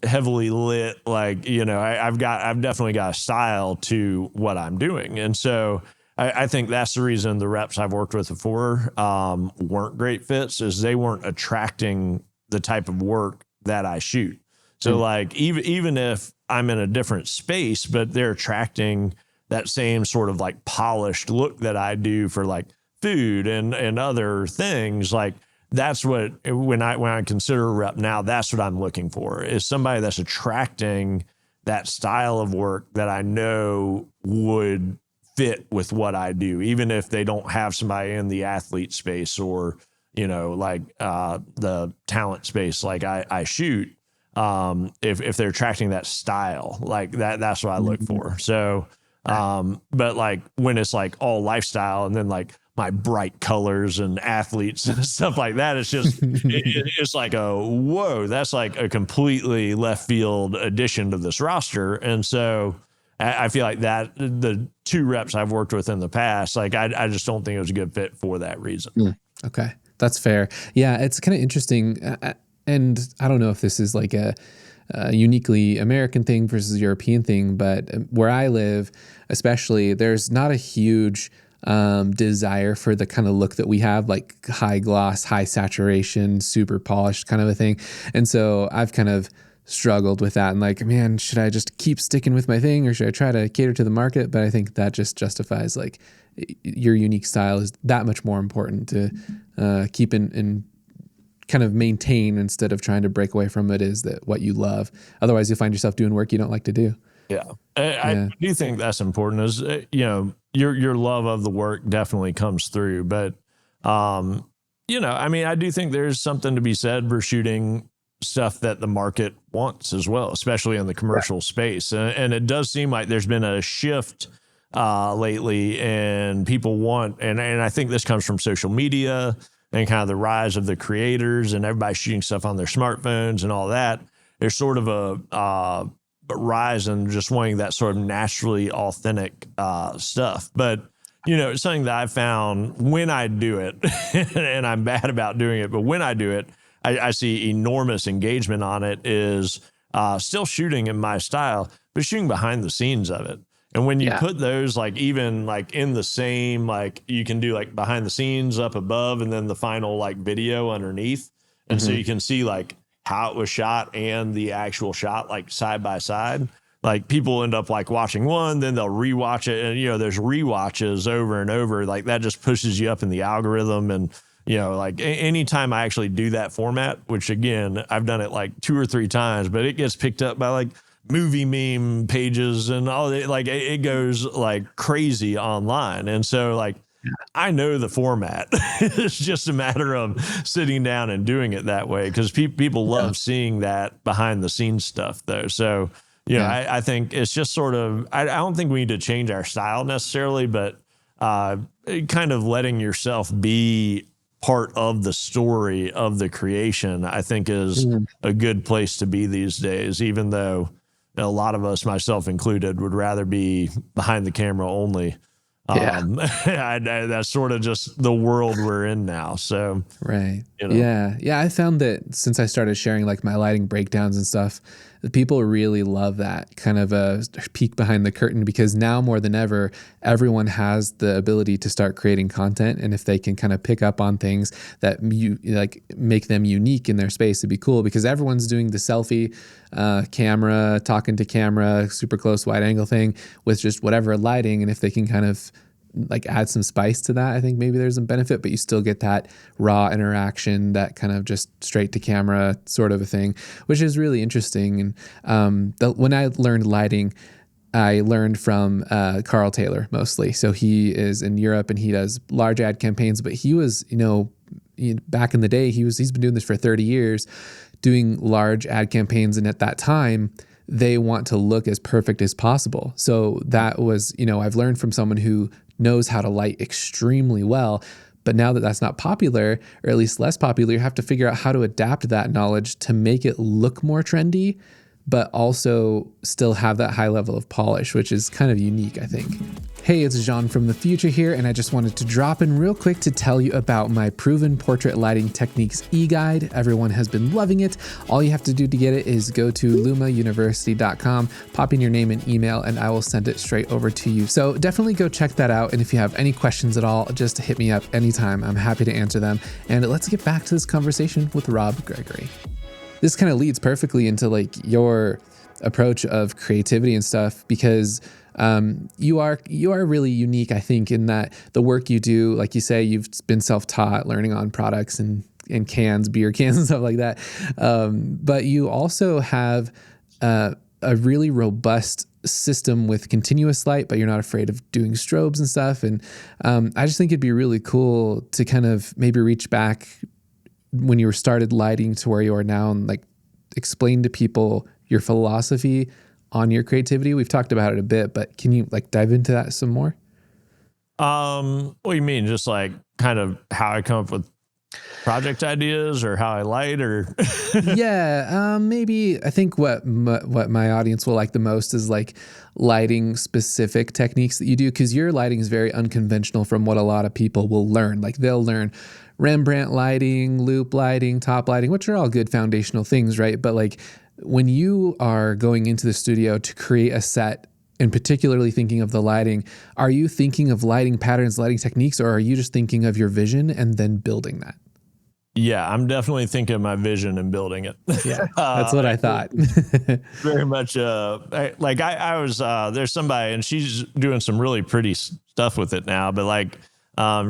heavily lit, like, I've definitely got a style to what I'm doing. And so I think that's the reason the reps I've worked with before weren't great fits, is they weren't attracting the type of work that I shoot. So like, even if I'm in a different space, but they're attracting that same sort of like polished look that I do for like food and other things, like that's what, when I consider a rep now, that's what I'm looking for, is somebody that's attracting that style of work that I know would fit with what I do, even if they don't have somebody in the athlete space or, like the talent space, like I shoot. If they're attracting that style, like that's what I look for. So, but like when it's like all lifestyle and then like my bright colors and athletes and stuff like that, it's just, it's like whoa, that's like a completely left field addition to this roster. And so I feel like that the two reps I've worked with in the past, like I just don't think it was a good fit for that reason. Okay. That's fair. Yeah. It's kind of interesting. And I don't know if this is like a uniquely American thing versus European thing, but where I live, especially, there's not a huge desire for the kind of look that we have, like high gloss, high saturation, super polished kind of a thing. And so I've kind of struggled with that and like, man, should I just keep sticking with my thing or should I try to cater to the market? But I think that just justifies like your unique style is that much more important to keep in kind of maintain instead of trying to break away from it, is that what you love. Otherwise you'll find yourself doing work you don't like to do. Yeah. I do think that's important, is, your love of the work definitely comes through, but, I mean, I do think there's something to be said for shooting stuff that the market wants as well, especially in the commercial space. And it does seem like there's been a shift lately, and people want, and I think this comes from social media and kind of the rise of the creators and everybody shooting stuff on their smartphones and all that. There's sort of a rise in just wanting that sort of naturally authentic stuff. But, it's something that I found when I do it, and I'm bad about doing it, but when I do it, I see enormous engagement on it, is still shooting in my style, but shooting behind the scenes of it. And when you put those, like, even like in the same, like you can do like behind the scenes up above and then the final like video underneath. And so you can see like how it was shot and the actual shot, like side by side. Like people end up like watching one, then they'll rewatch it. And, there's rewatches over and over. Like that just pushes you up in the algorithm. And, like anytime I actually do that format, which again, I've done it like 2 or 3 times, but it gets picked up by like movie meme pages and all that. Like it goes like crazy online. And so like, I know the format. It's just a matter of sitting down and doing it that way, because people love seeing that behind the scenes stuff though. So, I think it's just sort of, I don't think we need to change our style necessarily, but kind of letting yourself be part of the story of the creation, I think is a good place to be these days, even though a lot of us, myself included, would rather be behind the camera only. That's sort of just the world we're in now. So, right. Yeah. I found that since I started sharing like my lighting breakdowns and stuff, the people really love that kind of a peek behind the curtain, because now more than ever, everyone has the ability to start creating content. And if they can kind of pick up on things that you like make them unique in their space, it'd be cool, because everyone's doing the selfie camera, talking to camera, super close wide angle thing with just whatever lighting. And if they can kind of like add some spice to that, I think maybe there's some benefit, but you still get that raw interaction, that kind of just straight to camera sort of a thing, which is really interesting. And when I learned lighting, I learned from Carl Taylor mostly. So he is in Europe and he does large ad campaigns, but he was, back in the day, he's been doing this for 30 years, doing large ad campaigns. And at that time, they want to look as perfect as possible. So that was, I've learned from someone who knows how to light extremely well. But now that that's not popular, or at least less popular, you have to figure out how to adapt that knowledge to make it look more trendy, but also still have that high level of polish, which is kind of unique, I think. Hey, it's Jeahn from the future here, and I just wanted to drop in real quick to tell you about my Proven Portrait Lighting Techniques e-guide. Everyone has been loving it. All you have to do to get it is go to lumauniversity.com, pop in your name and email, and I will send it straight over to you. So definitely go check that out, and if you have any questions at all, just hit me up anytime. I'm happy to answer them. And let's get back to this conversation with Rob Gregory. This kind of leads perfectly into like your approach of creativity and stuff, because you are really unique, I think, in that the work you do, like you say, you've been self-taught, learning on products and cans, beer cans and stuff like that. But you also have a really robust system with continuous light, but you're not afraid of doing strobes and stuff. And I just think it'd be really cool to kind of maybe reach back when you started lighting to where you are now and like explain to people your philosophy on your creativity. We've talked about it a bit, but can you like dive into that some more? What do you mean? Just like kind of how I come up with project ideas or how I light or Yeah, maybe I think what my audience will like the most is like lighting specific techniques that you do, because your lighting is very unconventional from what a lot of people will learn. Like they'll learn Rembrandt lighting, loop lighting, top lighting, which are all good foundational things, right? But like when you are going into the studio to create a set and particularly thinking of the lighting, are you thinking of lighting patterns, lighting techniques, or are you just thinking of your vision and then building that? Yeah, I'm definitely thinking of my vision and building it. Yeah, that's what I thought. Very much. I was, there's somebody and she's doing some really pretty stuff with it now, but like,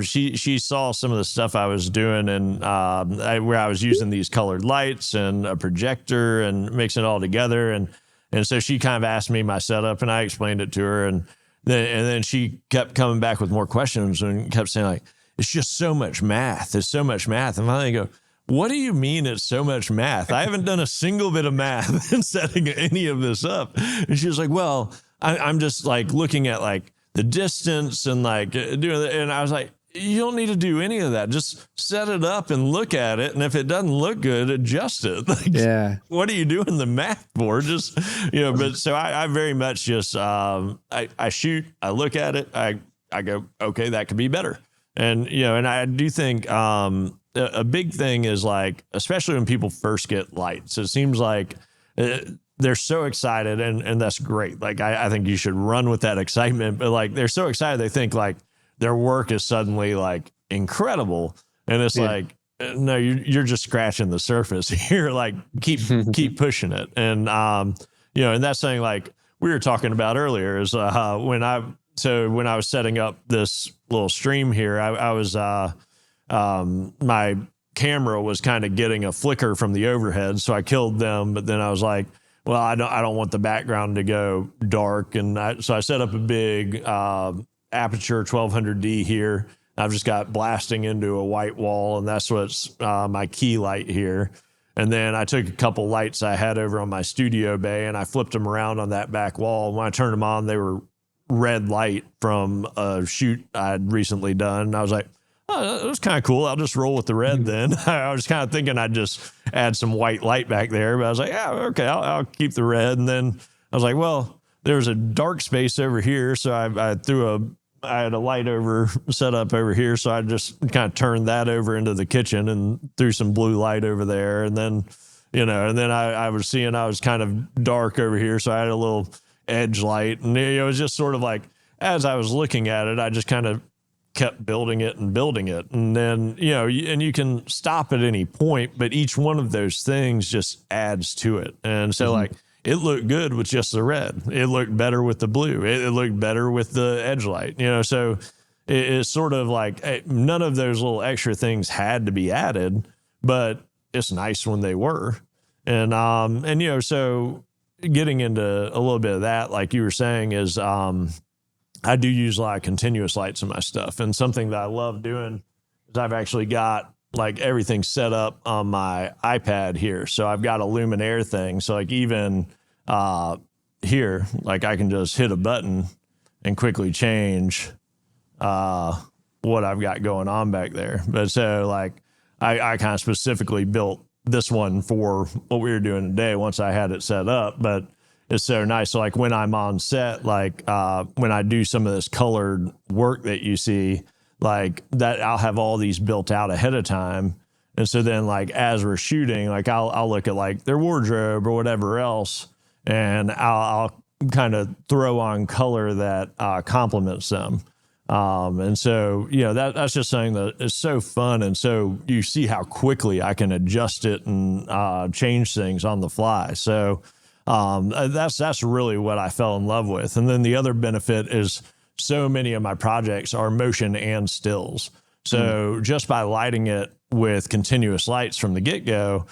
she saw some of the stuff I was doing and, where I was using these colored lights and a projector and mixing it all together. And so she kind of asked me my setup and I explained it to her. And then she kept coming back with more questions and kept saying like, it's just so much math. It's so much math. And finally I go, what do you mean it's so much math? I haven't done a single bit of math in setting any of this up. And she was like, well, I'm just like looking at like the distance and like doing it. And I was like, you don't need to do any of that. Just set it up and look at it. And if it doesn't look good, adjust it. Like, yeah. What are you doing the math for? Just, but so I very much just, I shoot, I look at it. I go, okay, that could be better. And, and I do think, a big thing is like, especially when people first get lights, it seems like they're so excited and that's great. Like, I think you should run with that excitement, but like, they're so excited. They think like their work is suddenly like incredible. And it's like, no, you're just scratching the surface here. Like keep pushing it. And, and that's something like we were talking about earlier is, when I was setting up this little stream here, I was, my camera was kind of getting a flicker from the overhead. So I killed them, but then I was like, well, I don't want the background to go dark. And so I set up a big, aperture 1200D here. I've just got blasting into a white wall and that's what's, my key light here. And then I took a couple lights I had over on my studio bay and I flipped them around on that back wall. When I turned them on, they were red light from a shoot I'd recently done. And I was like, oh, that was kind of cool. I'll just roll with the red then. I was kind of thinking I'd just add some white light back there, but I was like, yeah, okay, I'll keep the red. And then I was like, well, there's a dark space over here. So I had a light set up over here. So I just kind of turned that over into the kitchen and threw some blue light over there. And then, I was seeing I was kind of dark over here. So I had a little edge light and it was just sort of like, as I was looking at it, I just kind of kept building it. And then, and you can stop at any point, but each one of those things just adds to it. And so like, it looked good with just the red. It looked better with the blue. It looked better with the edge light, so it's sort of like none of those little extra things had to be added, but it's nice when they were. And so getting into a little bit of that, like you were saying, is I do use a lot of continuous lights in my stuff. And something that I love doing is I've actually got like everything set up on my iPad here. So I've got a Luminaire thing. So like even here, like I can just hit a button and quickly change what I've got going on back there. But so like I kind of specifically built this one for what we were doing today once I had it set up. But it's so nice. So like when I'm on set, like when I do some of this colored work that you see, like that I'll have all these built out ahead of time. And so then like as we're shooting, like I'll look at like their wardrobe or whatever else, and I'll kind of throw on color that complements them. And so, you know, that's just something that is so fun. And so you see how quickly I can adjust it and change things on the fly. So that's really what I fell in love with. And then the other benefit is so many of my projects are motion and stills. So just by lighting it with continuous lights from the get-go,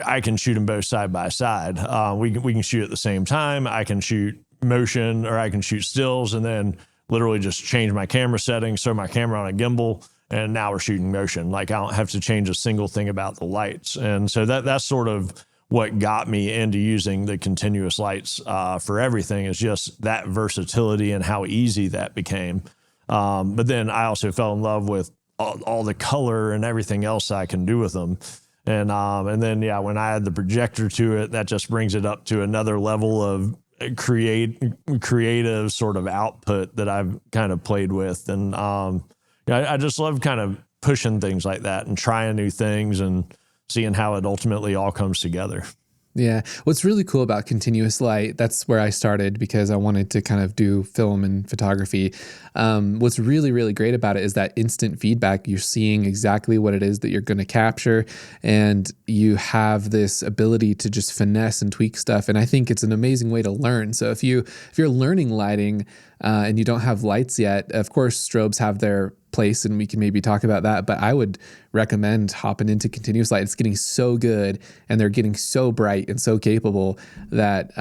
I can shoot them both side by side. We can shoot at the same time. I can shoot motion or I can shoot stills and then literally just change my camera settings, throw my camera on a gimbal, and now we're shooting motion. Like I don't have to change a single thing about the lights. And so that's sort of what got me into using the continuous lights for everything, is just that versatility and how easy that became. But then I also fell in love with all the color and everything else I can do with them. And then, yeah, when I add the projector to it, that just brings it up to another level of creative sort of output that I've kind of played with. And I just love kind of pushing things like that and trying new things and seeing how it ultimately all comes together. Yeah. What's really cool about continuous light, that's where I started because I wanted to kind of do film and photography. What's really, really great about it is that instant feedback. You're seeing exactly what it is that you're going to capture, and you have this ability to just finesse and tweak stuff. And I think it's an amazing way to learn. So if you're learning lighting and you don't have lights yet, of course, strobes have their place and we can maybe talk about that, but I would recommend hopping into continuous light. It's getting so good and they're getting so bright and so capable that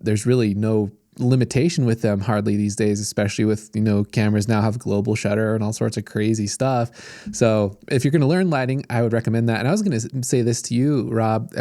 there's really no limitation with them hardly these days, especially with, cameras now have global shutter and all sorts of crazy stuff. So if you're going to learn lighting, I would recommend that. And I was going to say this to you, Rob,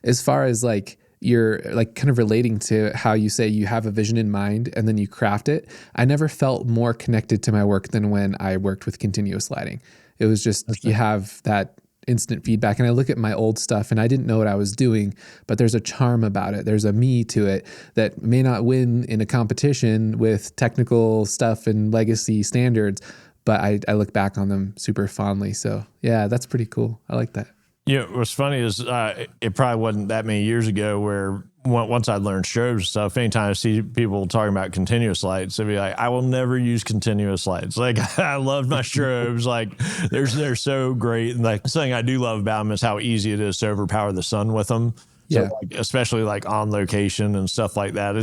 as far as like, you're like kind of relating to how you say you have a vision in mind and then you craft it. I never felt more connected to my work than when I worked with continuous lighting. It was just, you have that instant feedback. And I look at my old stuff and I didn't know what I was doing, but there's a charm about it. There's a me to it that may not win in a competition with technical stuff and legacy standards, but I look back on them super fondly. So yeah, that's pretty cool. I like that. Yeah, what's funny is it probably wasn't that many years ago where once I learned strobes and stuff, anytime I see people talking about continuous lights, they'd be like, I will never use continuous lights. Like, I love my strobes. Like, they're so great. And like, something I do love about them is how easy it is to overpower the sun with them. So, Yeah. like, especially like on location and stuff like that,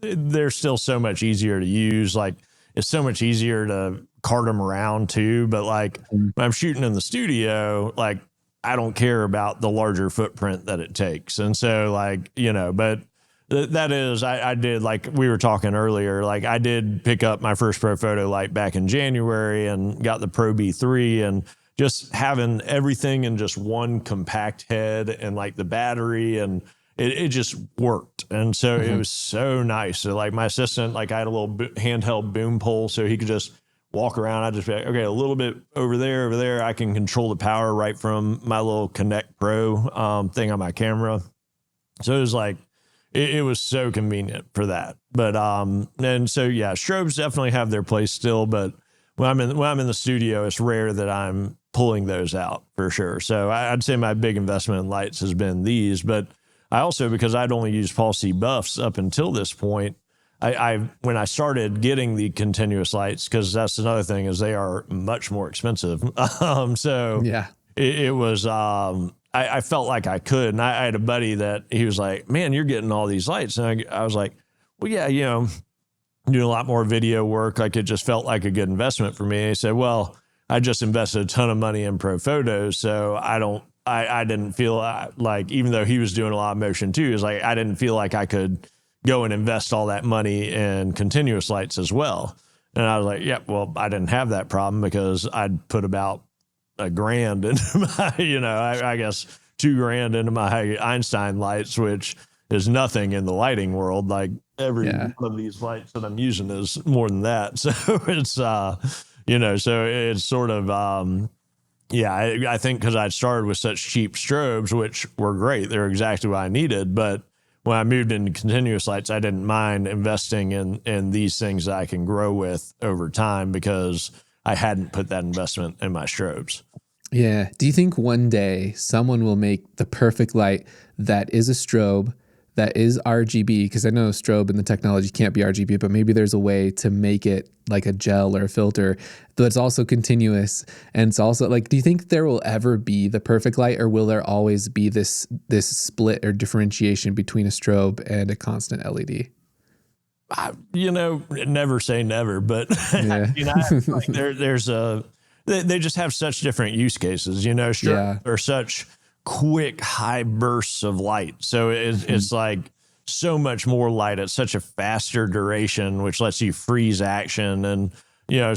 they're still so much easier to use. Like, it's so much easier to cart them around too. But like, when I'm shooting in the studio, like, I don't care about the larger footprint that it takes. And so like, but that is, I did, like we were talking earlier, like I did pick up my first pro photo light back in January and got the Pro B3, and just having everything in just one compact head and like the battery, and it just worked. And so it was so nice. So like my assistant, like I had a little handheld boom pole so he could just walk around. I just be like, okay, a little bit over there. I can control the power right from my little Connect Pro thing on my camera. So it was like, it was so convenient for that. But and so yeah, strobes definitely have their place still. But when I'm in the studio, it's rare that I'm pulling those out for sure. So I'd say my big investment in lights has been these. But I also, because I'd only used Paul C. Buffs up until this point, when I started getting the continuous lights, because that's another thing, is they are much more expensive. So yeah, it was, I felt like I could. And I had a buddy that he was like, man, you're getting all these lights. And I was like, well, yeah, doing a lot more video work. Like it just felt like a good investment for me. And he said, well, I just invested a ton of money in pro photos. So I didn't feel like, even though he was doing a lot of motion too, it was like, I didn't feel like I could go and invest all that money in continuous lights as well. And I was like, yeah, well, I didn't have that problem because I'd put about a grand into my, I guess $2,000 into my Einstein lights, which is nothing in the lighting world. Like every one of these lights that I'm using is more than that. So it's, so it's sort of, I think because I'd started with such cheap strobes, which were great. They're exactly what I needed. But when I moved into continuous lights, I didn't mind investing in these things that I can grow with over time because I hadn't put that investment in my strobes. Yeah. Do you think one day someone will make the perfect light that is a strobe, that is RGB? Because I know strobe and the technology can't be RGB, but maybe there's a way to make it like a gel or a filter that's also continuous. And it's also like, do you think there will ever be the perfect light, or will there always be this split or differentiation between a strobe and a constant LED? Never say never, but like they just have such different use cases. Strobes are such quick, high bursts of light, so it's like so much more light at such a faster duration, which lets you freeze action, and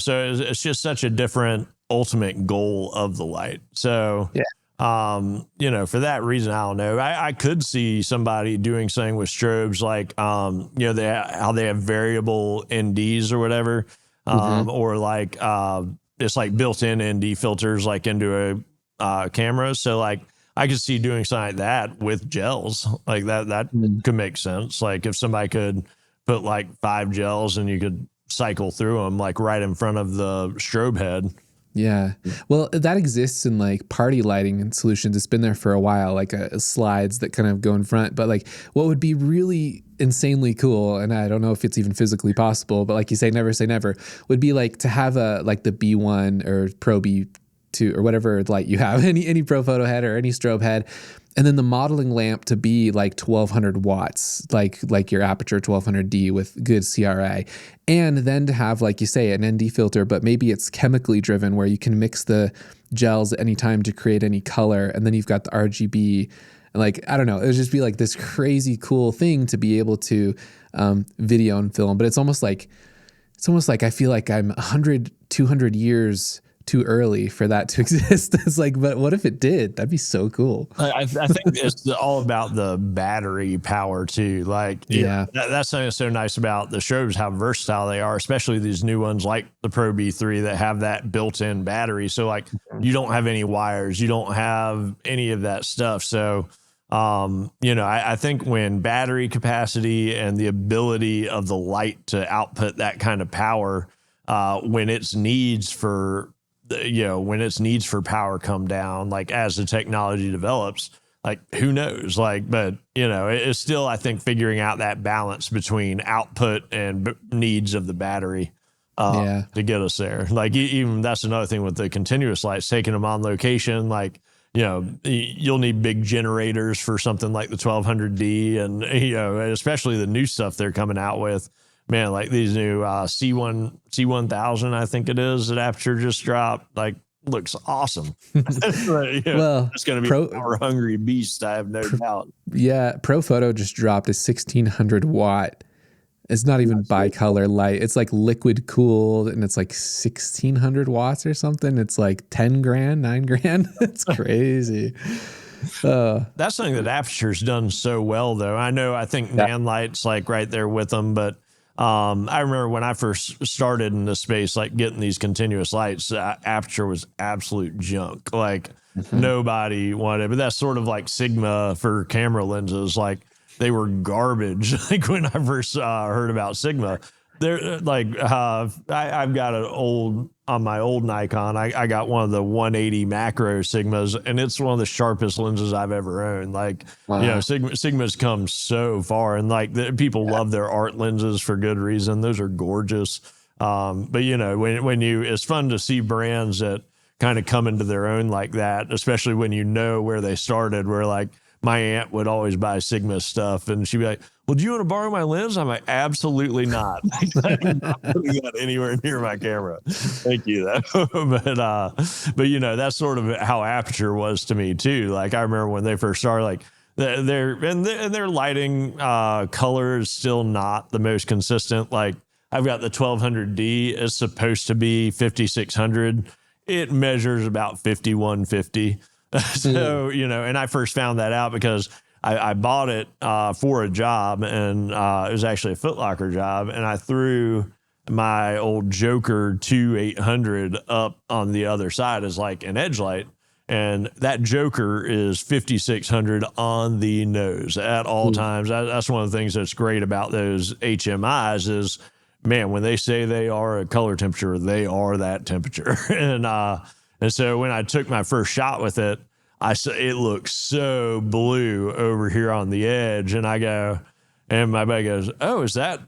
so it's just such a different ultimate goal of the light. So for that reason, I don't know. I could see somebody doing something with strobes, like, how they have variable NDs or whatever, or like, it's like built-in ND filters, like into a camera. So like, I could see doing something like that with gels, like that could make sense. Like if somebody could put like 5 gels and you could cycle through them like right in front of the strobe head. Yeah. Well, that exists in like party lighting and solutions. It's been there for a while, like slides that kind of go in front. But like what would be really insanely cool, and I don't know if it's even physically possible, but like you say never, would be like to have like the B1 or Pro B2 or whatever light you have, any Pro photo head or any strobe head. And then the modeling lamp to be like 1200 watts, like your Aperture 1200D with good CRA. And then to have, like you say, an ND filter, but maybe it's chemically driven where you can mix the gels at any time to create any color. And then you've got the RGB. Like, I don't know, it would just be like this crazy cool thing to be able to video and film. But it's almost like I feel like I'm 100, 200 years too early for that to exist. It's like, but what if it did? That'd be so cool. I think it's all about the battery power too. Like, that's something that's so nice about the strobes, how versatile they are, especially these new ones like the Pro B3 that have that built-in battery. So like, you don't have any wires, you don't have any of that stuff. So, I think when battery capacity and the ability of the light to output that kind of power, when its needs for power come down, like as the technology develops, like who knows, like, but it's still, I think, figuring out that balance between output and needs of the battery to get us there. Like even that's another thing with the continuous lights, taking them on location, like, you'll need big generators for something like the 1200D, and especially the new stuff they're coming out with. Man, like these new C1000, I think it is, that Aperture just dropped, like looks awesome. Well, it's going to be a power-hungry beast, I have no doubt. Yeah, Pro Photo just dropped a 1600 watt. It's not even bicolor light. It's like liquid cooled, and it's like 1600 watts or something. It's like 10 grand, 9 grand. It's crazy. That's something that Aperture's done so well, though. I think Nanlight's like right there with them, but I remember when I first started in this space, like getting these continuous lights, Aperture was absolute junk. Like nobody wanted, but that's sort of like Sigma for camera lenses. Like they were garbage. Like when I first heard about Sigma, they're like, I've got on my old Nikon, I got one of the 180 macro Sigmas, and it's one of the sharpest lenses I've ever owned. Like, Sigma's come so far, and like people love their art lenses for good reason. Those are gorgeous. But when it's fun to see brands that kind of come into their own like that, especially when where they started, where like my aunt would always buy Sigma stuff, and she'd be like, well, do you want to borrow my lens? I'm like, absolutely not. I'm not putting that anywhere near my camera. Thank you, though. but that's sort of how Aperture was to me too. Like I remember when they first started, like their lighting color is still not the most consistent. Like I've got the 1200D is supposed to be 5600. it measures about 5150. So, and I first found that out because I bought it for a job, and it was actually a Foot Locker job, and I threw my old Joker 2800 up on the other side as like an edge light. And that Joker is 5,600 on the nose at all times. That's one of the things that's great about those HMIs is, man, when they say they are a color temperature, they are that temperature. And so when I took my first shot with it, I saw it looks so blue over here on the edge. And I go, and my buddy goes, "Oh, is that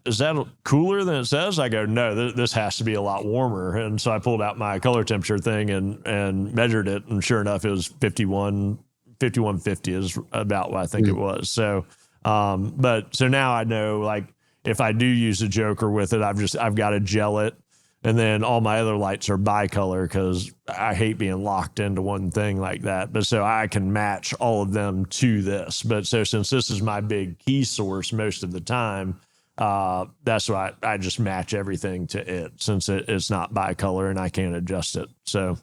cooler than it says?" I go, "No, this has to be a lot warmer." And so I pulled out my color temperature thing and measured it. And sure enough, it was 5150 is about what I think it was. So, so now I know, like, if I do use a Joker with it, I've got to gel it. And then all my other lights are bicolor because I hate being locked into one thing like that. But so I can match all of them to this. But so since this is my big key source most of the time, that's why I just match everything to it since it's not bicolor and I can't adjust it. So.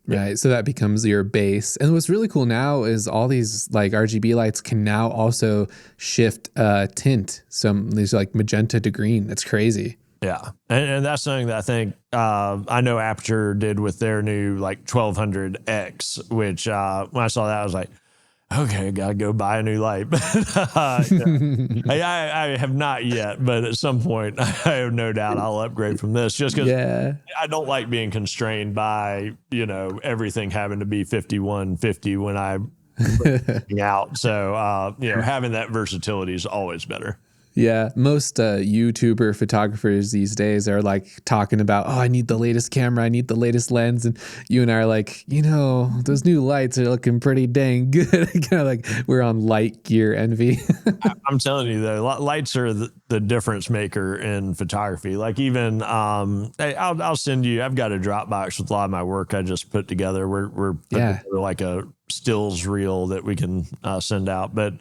Yeah. Right. So that becomes your base. And what's really cool now is all these like RGB lights can now also shift tint. These like magenta to green. That's crazy. Yeah. And that's something that I think, I know Aperture did with their new like 1200X, which, when I saw that, I was like, okay, gotta go buy a new light. I have not yet, but at some point I have no doubt I'll upgrade from this just because I don't like being constrained by, everything having to be 5150 when I'm out. So, having that versatility is always better. Yeah, most YouTuber photographers these days are like talking about, I need the latest camera, I need the latest lens, and you and I are like, those new lights are looking pretty dang good. Kind of like we're on light gear envy. I'm telling you though, lights are the difference maker in photography. Like even, I'll send you. I've got a Dropbox with a lot of my work I just put together. We're putting together like a stills reel that we can send out, but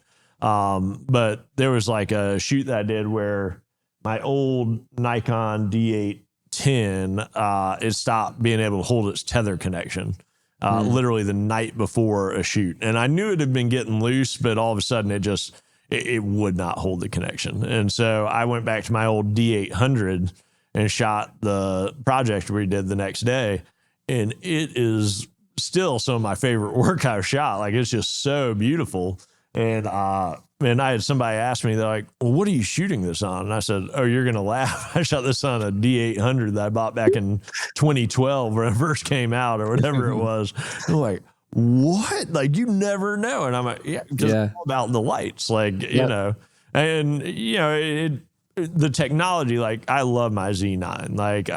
there was like a shoot that I did where my old Nikon D810, it stopped being able to hold its tether connection, literally the night before a shoot. And I knew it had been getting loose, but all of a sudden it would not hold the connection. And so I went back to my old D800 and shot the project we did the next day. And it is still some of my favorite work I've shot. Like, it's just so beautiful. And I had somebody ask me, they're like, "Well, what are you shooting this on?" And I said, "Oh, you're going to laugh. I shot this on a D800 that I bought back in 2012 when it first came out or whatever it was." And I'm like, "What? Like, you never know." And I'm like, "Yeah, just all about the lights." Like, the technology, like, I love my Z9, like,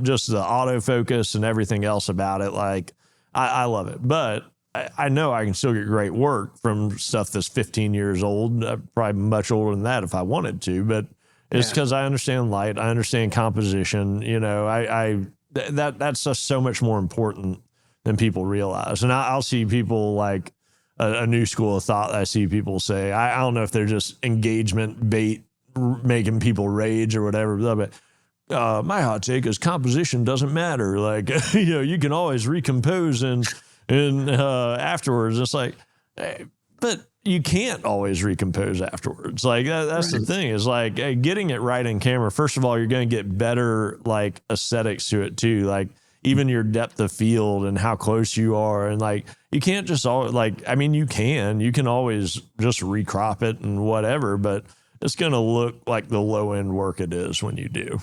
just the autofocus and everything else about it. Like, I love it, but I know I can still get great work from stuff that's 15 years old, probably much older than that if I wanted to, but it's because I understand light, I understand composition, that's just so much more important than people realize. And I'll see people like a new school of thought that I see people say, I don't know if they're just engagement bait, making people rage or whatever, but my hot take is composition doesn't matter. Like, you can always recompose and afterwards. It's like, but you can't always recompose afterwards. Like that's the thing is like getting it right in camera. First of all, you're going to get better like aesthetics to it too. Like even your depth of field and how close you are. And like, you can't just you can always just recrop it and whatever, but it's going to look like the low end work it is when you do.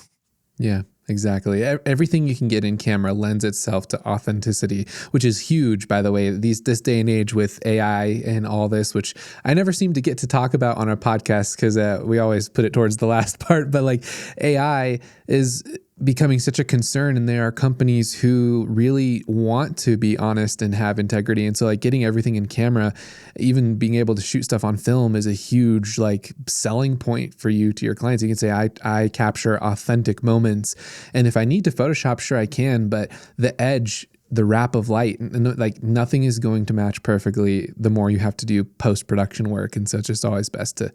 Yeah. Exactly. Everything you can get in camera lends itself to authenticity, which is huge, by the way, this day and age with AI and all this, which I never seem to get to talk about on our podcast because we always put it towards the last part. But like AI is becoming such a concern, and there are companies who really want to be honest and have integrity. And so like getting everything in camera, even being able to shoot stuff on film is a huge like selling point for you to your clients. You can say, I capture authentic moments. And if I need to Photoshop, sure I can, but the edge, the wrap of light, and like nothing is going to match perfectly the more you have to do post-production work. And so it's just always best to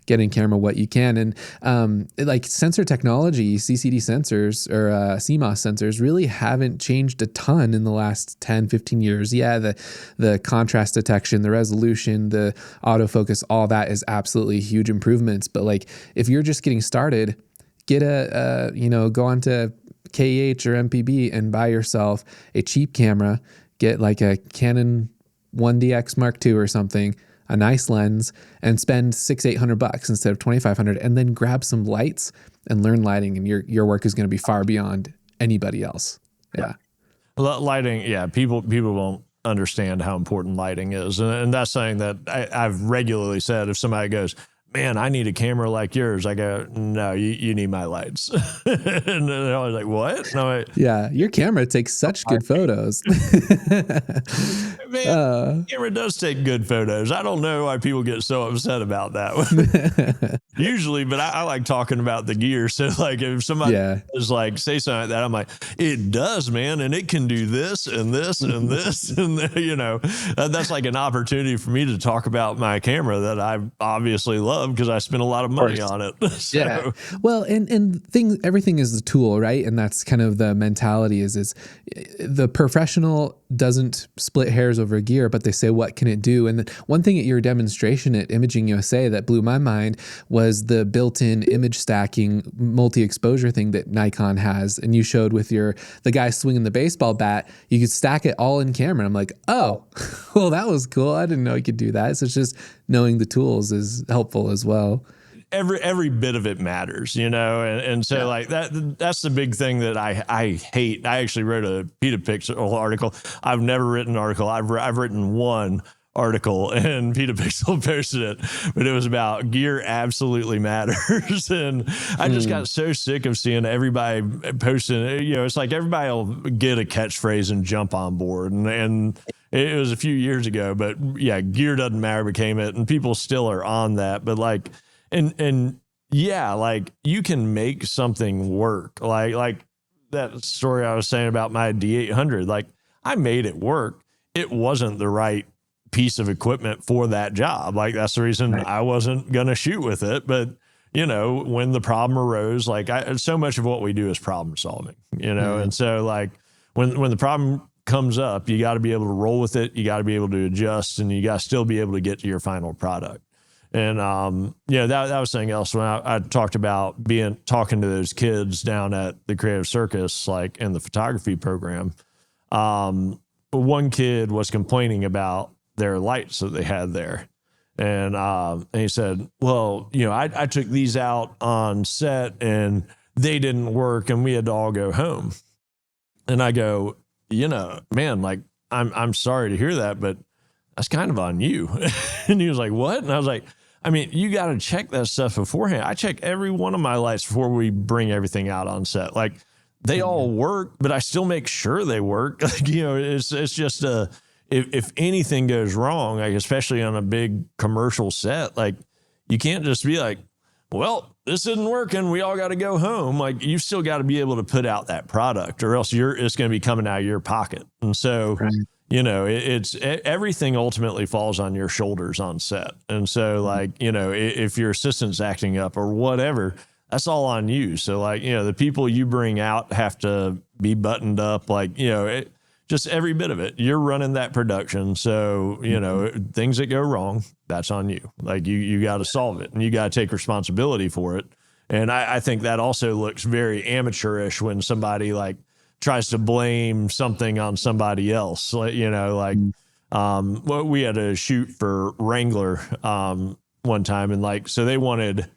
get in camera what you can. And like sensor technology, CCD sensors or CMOS sensors really haven't changed a ton in the last 10, 15 years. Yeah, the contrast detection, the resolution, the autofocus, all that is absolutely huge improvements. But like if you're just getting started, get go onto KEH or MPB and buy yourself a cheap camera, get like a Canon 1DX Mark II or something, a nice lens, and spend $600-800 instead of $2,500, and then grab some lights and learn lighting, and your work is going to be far beyond anybody else. Yeah. Lighting. Yeah. People won't understand how important lighting is. And that's something that I've regularly said. If somebody goes, man, I need a camera like yours, I go, no, you need my lights. And they're always like, what? No, yeah, your camera takes such good photos. Man, camera does take good photos. I don't know why people get so upset about that. Usually, but I like talking about the gear. So like if somebody is like, say something like that, I'm like, it does, man. And it can do this and this and this. And that's like an opportunity for me to talk about my camera that I obviously love because I spent a lot of money on it. So. Yeah. Well, and everything is the tool, right? And that's kind of the mentality is the professional doesn't split hairs over gear, but they say, what can it do? And one thing at your demonstration at Imaging USA that blew my mind was the built-in image stacking multi-exposure thing that Nikon has. And you showed with the guy swinging the baseball bat, you could stack it all in camera. I'm like, oh, well, that was cool. I didn't know you could do that. So it's just knowing the tools is helpful as well. Every bit of it matters, and so like that's the big thing that I hate. I actually wrote a Petapixel article. I've never written an article. I've written one article and Petapixel posted it, but it was about gear absolutely matters. And I just got so sick of seeing everybody posting, it's like everybody will get a catchphrase and jump on board. And it was a few years ago, but yeah, gear doesn't matter became it. And people still are on that, but like, and yeah, like you can make something work. Like that story I was saying about my D800, like I made it work. It wasn't the right piece of equipment for that job. Like that's the reason I wasn't going to shoot with it. But when the problem arose, like so much of what we do is problem solving, and so like when the problem comes up, you got to be able to roll with it. You got to be able to adjust, and you got to still be able to get to your final product. And, that was something else when I talked about talking to those kids down at the Creative Circus, like in the photography program. One kid was complaining about their lights that they had there. And he said, well, I took these out on set and they didn't work and we had to all go home. And I go, man, like, I'm sorry to hear that, but that's kind of on you. And he was like, what? And I was like, I mean, you got to check that stuff beforehand. I check every one of my lights before we bring everything out on set. Like they all work, but I still make sure they work. Like, it's just if anything goes wrong, like especially on a big commercial set, like you can't just be like, well, this isn't working. We all got to go home. Like you've still got to be able to put out that product or else it's going to be coming out of your pocket. And so, it's everything ultimately falls on your shoulders on set. And so like, if your assistant's acting up or whatever, that's all on you. So like, the people you bring out have to be buttoned up, like, just every bit of it. You're running that production. So, things that go wrong, that's on you. Like you got to solve it and you got to take responsibility for it. And I think that also looks very amateurish when somebody like tries to blame something on somebody else. Like, we had a shoot for Wrangler one time. And like, so they wanted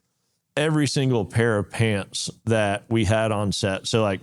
every single pair of pants that we had on set. So like,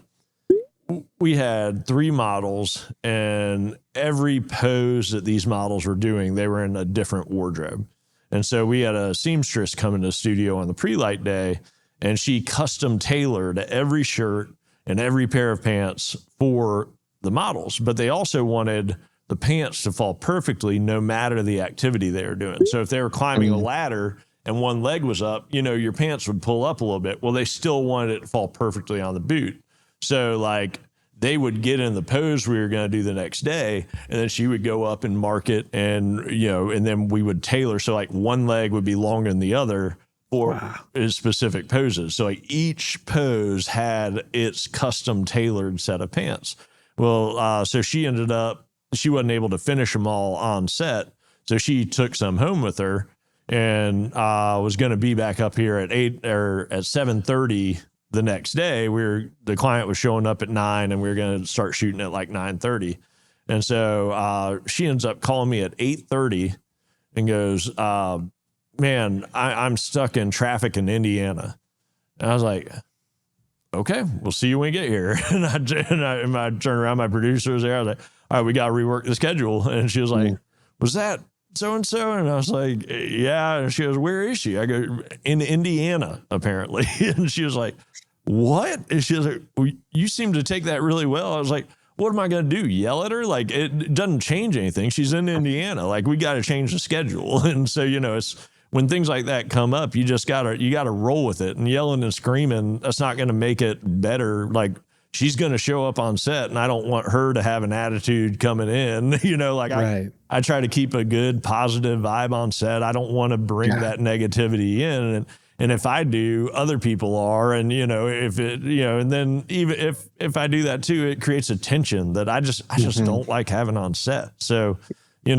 we had 3 models and every pose that these models were doing, they were in a different wardrobe. And so we had a seamstress come into the studio on the pre-light day and she custom tailored every shirt and every pair of pants for the models. But they also wanted the pants to fall perfectly no matter the activity they were doing. So if they were climbing a ladder and one leg was up, your pants would pull up a little bit. Well, they still wanted it to fall perfectly on the boot. So like they would get in the pose we were going to do the next day and then she would go up and mark it and, and then we would tailor. So like one leg would be longer than the other for Wow. its specific poses. So like each pose had its custom tailored set of pants. Well, so she wasn't able to finish them all on set. So she took some home with her and was going to be back up here at 7:30 the next day. The client was showing up at 9 and we were going to start shooting at like 9:30. And so she ends up calling me at 8:30 and goes, man, I'm stuck in traffic in Indiana. And I was like, okay, we'll see you when we get here. And I turned around, my producer was there. I was like, all right, we got to rework the schedule. And she was like, was that so-and-so? And I was like, yeah. And she goes, where is she? I go, in Indiana, apparently. And she was like, what? And she was like, well, you seem to take that really well. I was like, what am I going to do? Yell at her? Like, it doesn't change anything. She's in Indiana. Like, we got to change the schedule. And so, it's when things like that come up, you gotta roll with it. And yelling and screaming, that's not going to make it better. Like, she's going to show up on set and I don't want her to have an attitude coming in, right. I try to keep a good positive vibe on set. I don't want to bring that negativity in. And if I do, other people are. And, if it, and then even if I do that too, it creates a tension that I just don't like having on set. So, you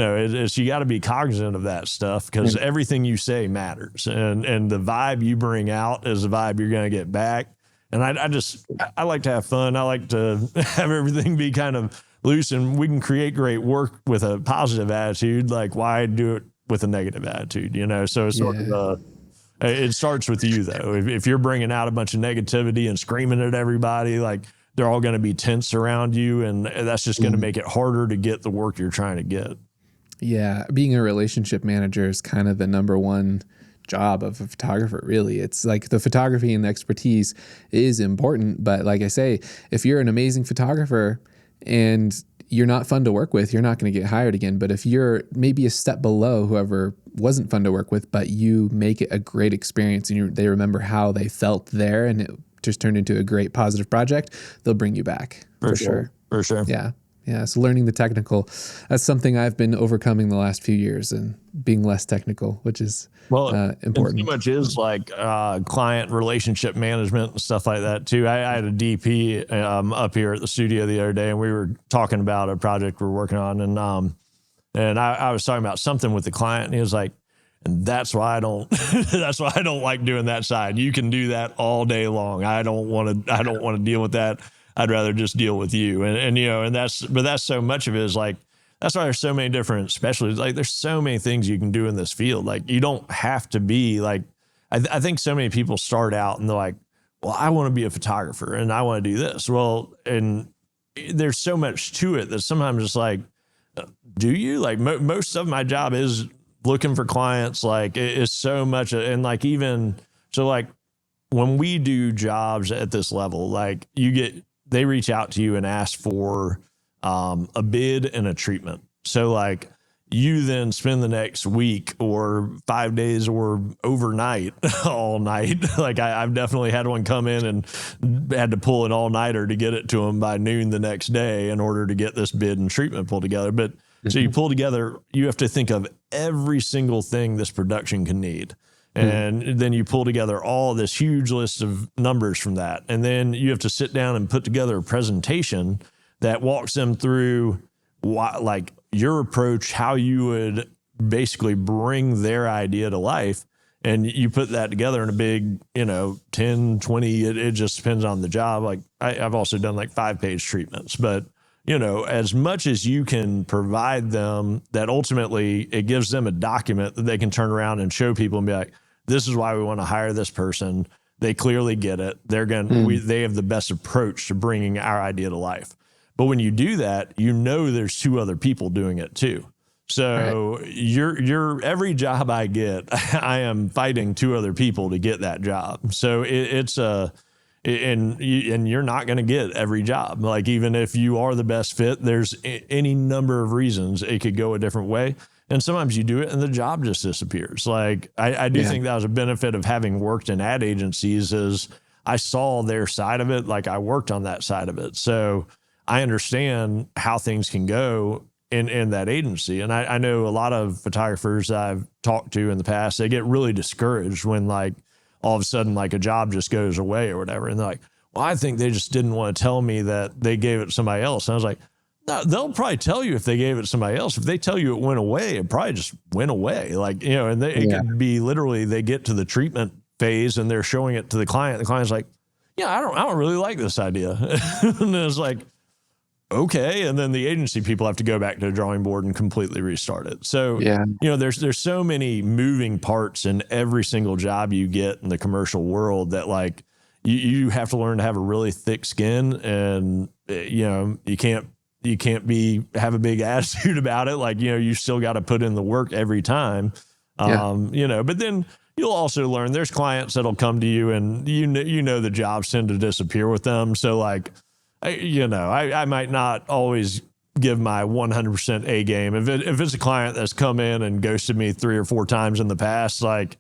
got to be cognizant of that stuff because everything you say matters. And the vibe you bring out is the vibe you're going to get back. And I like to have fun. I like to have everything be kind of loose, and we can create great work with a positive attitude. Like, why do it with a negative attitude? So it's sort of it starts with you though. If you're bringing out a bunch of negativity and screaming at everybody, like they're all going to be tense around you, and that's just going to make it harder to get the work you're trying to get. Yeah, being a relationship manager is kind of the number one job of a photographer, really. It's like the photography and the expertise is important, but like I say, if you're an amazing photographer and you're not fun to work with, you're not going to get hired again. But if you're maybe a step below whoever wasn't fun to work with, but you make it a great experience and they remember how they felt there and it just turned into a great positive project, they'll bring you back for sure. For sure. Yeah. Yeah. So learning the technical, that's something I've been overcoming the last few years and being less technical, which is important. Too much is like client relationship management and stuff like that too. I had a DP up here at the studio the other day, and we were talking about a project we're working on, and I was talking about something with the client, and he was like, and that's why I don't like doing that side. You can do that all day long. I don't want to deal with that. I'd rather just deal with you. And that's so much of it is like, that's why there's so many different specialties. Like there's so many things you can do in this field. Like you don't have to be like, I think so many people start out and they're like, well, I want to be a photographer and I want to do this. Well, and there's so much to it that sometimes it's like, do you like most of my job is looking for clients. Like it's so much. And like, even so, like when we do jobs at this level, like they reach out to you and ask for a bid and a treatment. So like you then spend the next week or 5 days or overnight all night. Like I've definitely had one come in and had to pull an all-nighter to get it to them by noon the next day in order to get this bid and treatment pulled together. But so you pull together, you have to think of every single thing this production can need. And then you pull together all this huge list of numbers from that. And then you have to sit down and put together a presentation that walks them through like your approach, how you would basically bring their idea to life. And you put that together in a big, 10, 20, it just depends on the job. Like I've also done like 5-page treatments, but as much as you can provide them, that ultimately it gives them a document that they can turn around and show people and be like, this is why we want to hire this person. They clearly get it. They have the best approach to bringing our idea to life. But when you do that, there's 2 other people doing it too. So right. Every job I get, I am fighting 2 other people to get that job. So and you're not going to get every job. Like even if you are the best fit, there's any number of reasons it could go a different way. And sometimes you do it and the job just disappears. Like I do think that was a benefit of having worked in ad agencies is I saw their side of it. Like I worked on that side of it. So I understand how things can go in that agency. And I know a lot of photographers that I've talked to in the past, they get really discouraged when like all of a sudden like a job just goes away or whatever. And they're like, well, I think they just didn't want to tell me that they gave it to somebody else. And I was like, no, they'll probably tell you if they gave it to somebody else. If they tell you it went away, it probably just went away. Like, you know, and it could be literally they get to the treatment phase and they're showing it to the client. The client's like, yeah, I don't really like this idea. And it's like, okay. And then the agency people have to go back to the drawing board and completely restart it. So, you know, there's so many moving parts in every single job you get in the commercial world that like you have to learn to have a really thick skin, and you know, you can't have a big attitude about it. Like, you know, you still got to put in the work every time. You know, but then you'll also learn there's clients that'll come to you and you know, the jobs tend to disappear with them. So like, I might not always give my 100% A game. If it's a client that's come in and ghosted me 3 or 4 times in the past, like,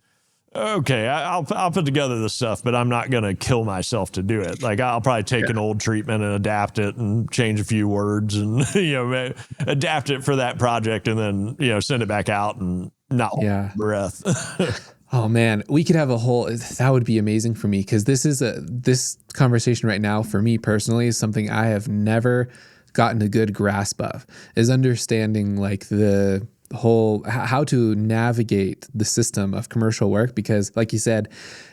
okay, I'll put together the stuff, but I'm not going to kill myself to do it. Like I'll probably take an old treatment and adapt it and change a few words and, you know, adapt it for that project and then, you know, send it back out and not hold breath. Oh man, we could have that would be amazing for me. Cause this conversation right now for me personally is something I have never gotten a good grasp of, is understanding like the whole, how to navigate the system of commercial work. Because like you said,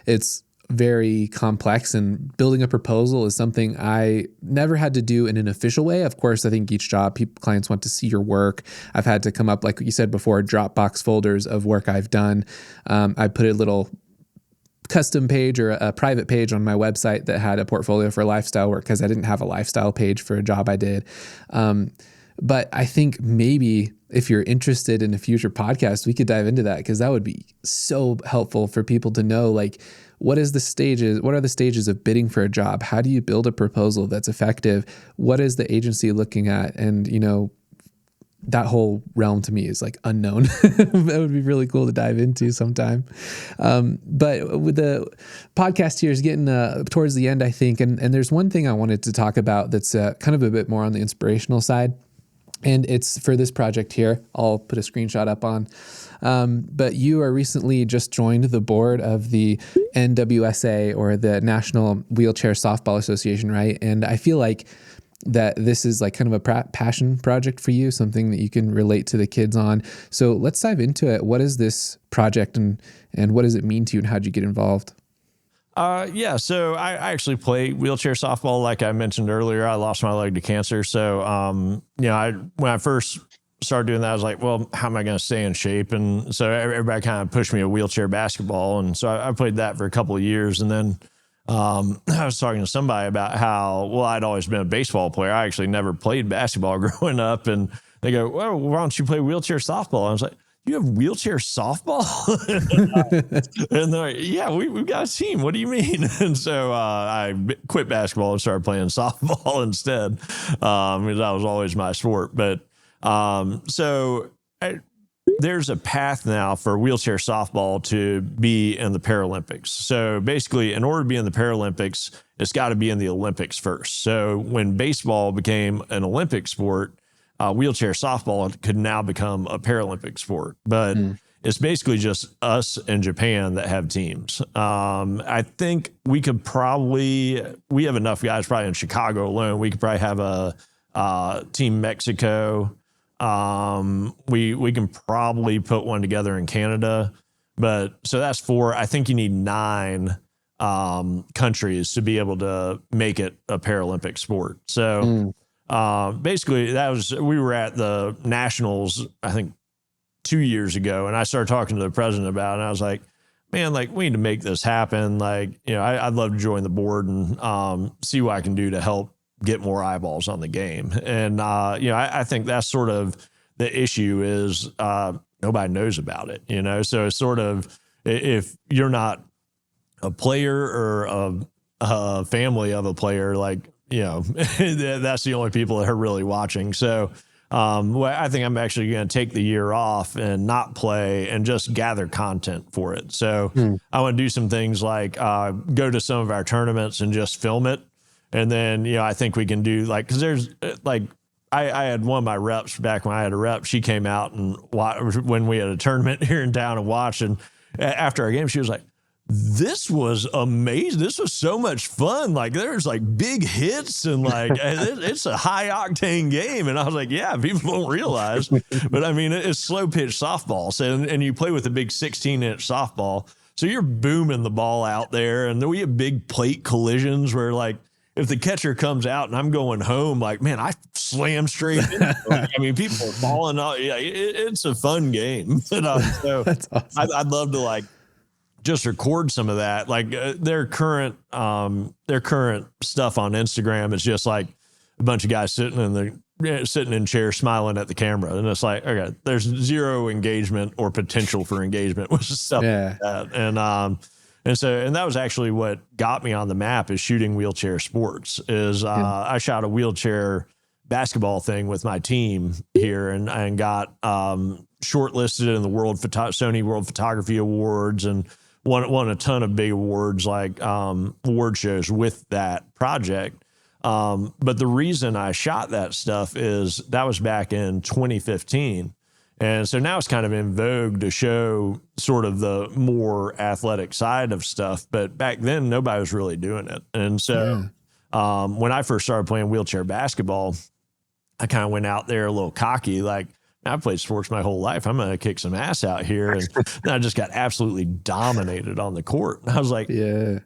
it's very complex, and building a proposal is something I never had to do in an official way. Of course, I think each job, clients want to see your work. I've had to come up, like you said before, Dropbox folders of work I've done. I put a little custom page or a private page on my website that had a portfolio for lifestyle work because I didn't have a lifestyle page for a job I did. But I think maybe if you're interested in a future podcast, we could dive into that, because that would be so helpful for people to know, like, what are the stages of bidding for a job? How do you build a proposal that's effective? What is the agency looking at? And, you know, that whole realm to me is like unknown. That would be really cool to dive into sometime. But with the podcast here is getting towards the end, I think. And there's one thing I wanted to talk about that's kind of a bit more on the inspirational side. And it's for this project here. I'll put a screenshot up on. But you are recently just joined the board of the NWSA, or the National Wheelchair Softball Association, right? And I feel like that this is like kind of a passion project for you, something that you can relate to the kids on. So let's dive into it. What is this project, and what does it mean to you, and how'd you get involved? So I actually play wheelchair softball. Like I mentioned earlier, I lost my leg to cancer. So, you know, when I first started doing that, I was like, well, how am I going to stay in shape? And so everybody kind of pushed me to wheelchair basketball. And so I played that for a couple of years. And then, I was talking to somebody about how, well, I'd always been a baseball player. I actually never played basketball growing up. And they go, well, why don't you play wheelchair softball? I was like, you have wheelchair softball? And they're like, yeah, we've got a team. What do you mean? And so I quit basketball and started playing softball instead, because that was always my sport. But there's a path now for wheelchair softball to be in the Paralympics. So basically, in order to be in the Paralympics, it's got to be in the Olympics first. So when baseball became an Olympic sport, wheelchair softball could now become a Paralympic sport, but it's basically just us and Japan that have teams. I think we have enough guys probably in Chicago alone. We could probably have a team Mexico. We can probably put one together in Canada, but so that's 4. I think you need 9 countries to be able to make it a Paralympic sport. So basically we were at the Nationals, I think 2 years ago, and I started talking to the president about it, and I was like, man, like, we need to make this happen. Like, you know, I'd love to join the board and see what I can do to help get more eyeballs on the game. And, you know, I think that's sort of the issue is nobody knows about it, you know? So it's sort of, if you're not a player or a family of a player, like, you know, that's the only people that are really watching. So I think I'm actually going to take the year off and not play and just gather content for it. So I want to do some things like go to some of our tournaments and just film it. And then, you know, I think we can do like, because there's like, I had one of my reps back when I had a rep. She came out and when we had a tournament here in town and watched. And after our game, she was like, this was amazing. This was so much fun. Like there's like big hits and like it's a high octane game. And I was like, yeah, people don't realize, but I mean, it's slow pitch softball. So, and you play with a big 16-inch softball. So you're booming the ball out there. And then we have big plate collisions where like, if the catcher comes out and I'm going home, like, man, I slam straight in. I mean, people are balling out. Yeah, it's a fun game. So That's awesome. I'd love to like just record some of that. Like their current stuff on Instagram is just like a bunch of guys sitting in chairs smiling at the camera. And it's like, okay, there's zero engagement or potential for engagement with stuff like that. And that was actually what got me on the map is shooting wheelchair sports I shot a wheelchair basketball thing with my team here and got shortlisted in the Sony World Photography Awards and won a ton of big awards like award shows with that project. But the reason I shot that stuff is that was back in 2015. And so now it's kind of in vogue to show sort of the more athletic side of stuff. But back then, nobody was really doing it. And so when I first started playing wheelchair basketball, I kind of went out there a little cocky, like, I've played sports my whole life. I'm going to kick some ass out here. And then I just got absolutely dominated on the court. And I was like,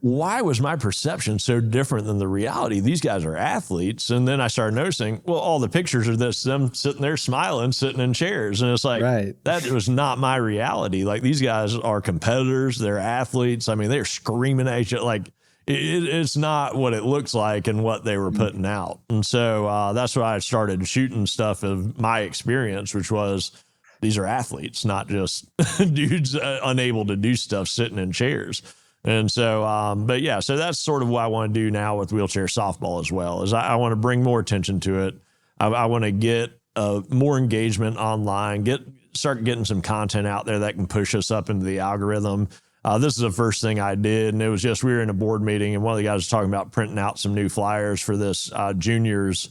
why was my perception so different than the reality? These guys are athletes. And then I started noticing, well, all the pictures are them sitting there smiling, sitting in chairs. And it's like, that was not my reality. Like these guys are competitors. They're athletes. I mean, they're screaming at each other. Like it's not what it looks like and what they were putting out. And so that's why I started shooting stuff of my experience, which was these are athletes, not just dudes unable to do stuff sitting in chairs. And so, but yeah, so that's sort of what I want to do now with wheelchair softball as well, is I want to bring more attention to it. I want to get more engagement online, start getting some content out there that can push us up into the algorithm. This is the first thing I did, and it was just we were in a board meeting, and one of the guys was talking about printing out some new flyers for this juniors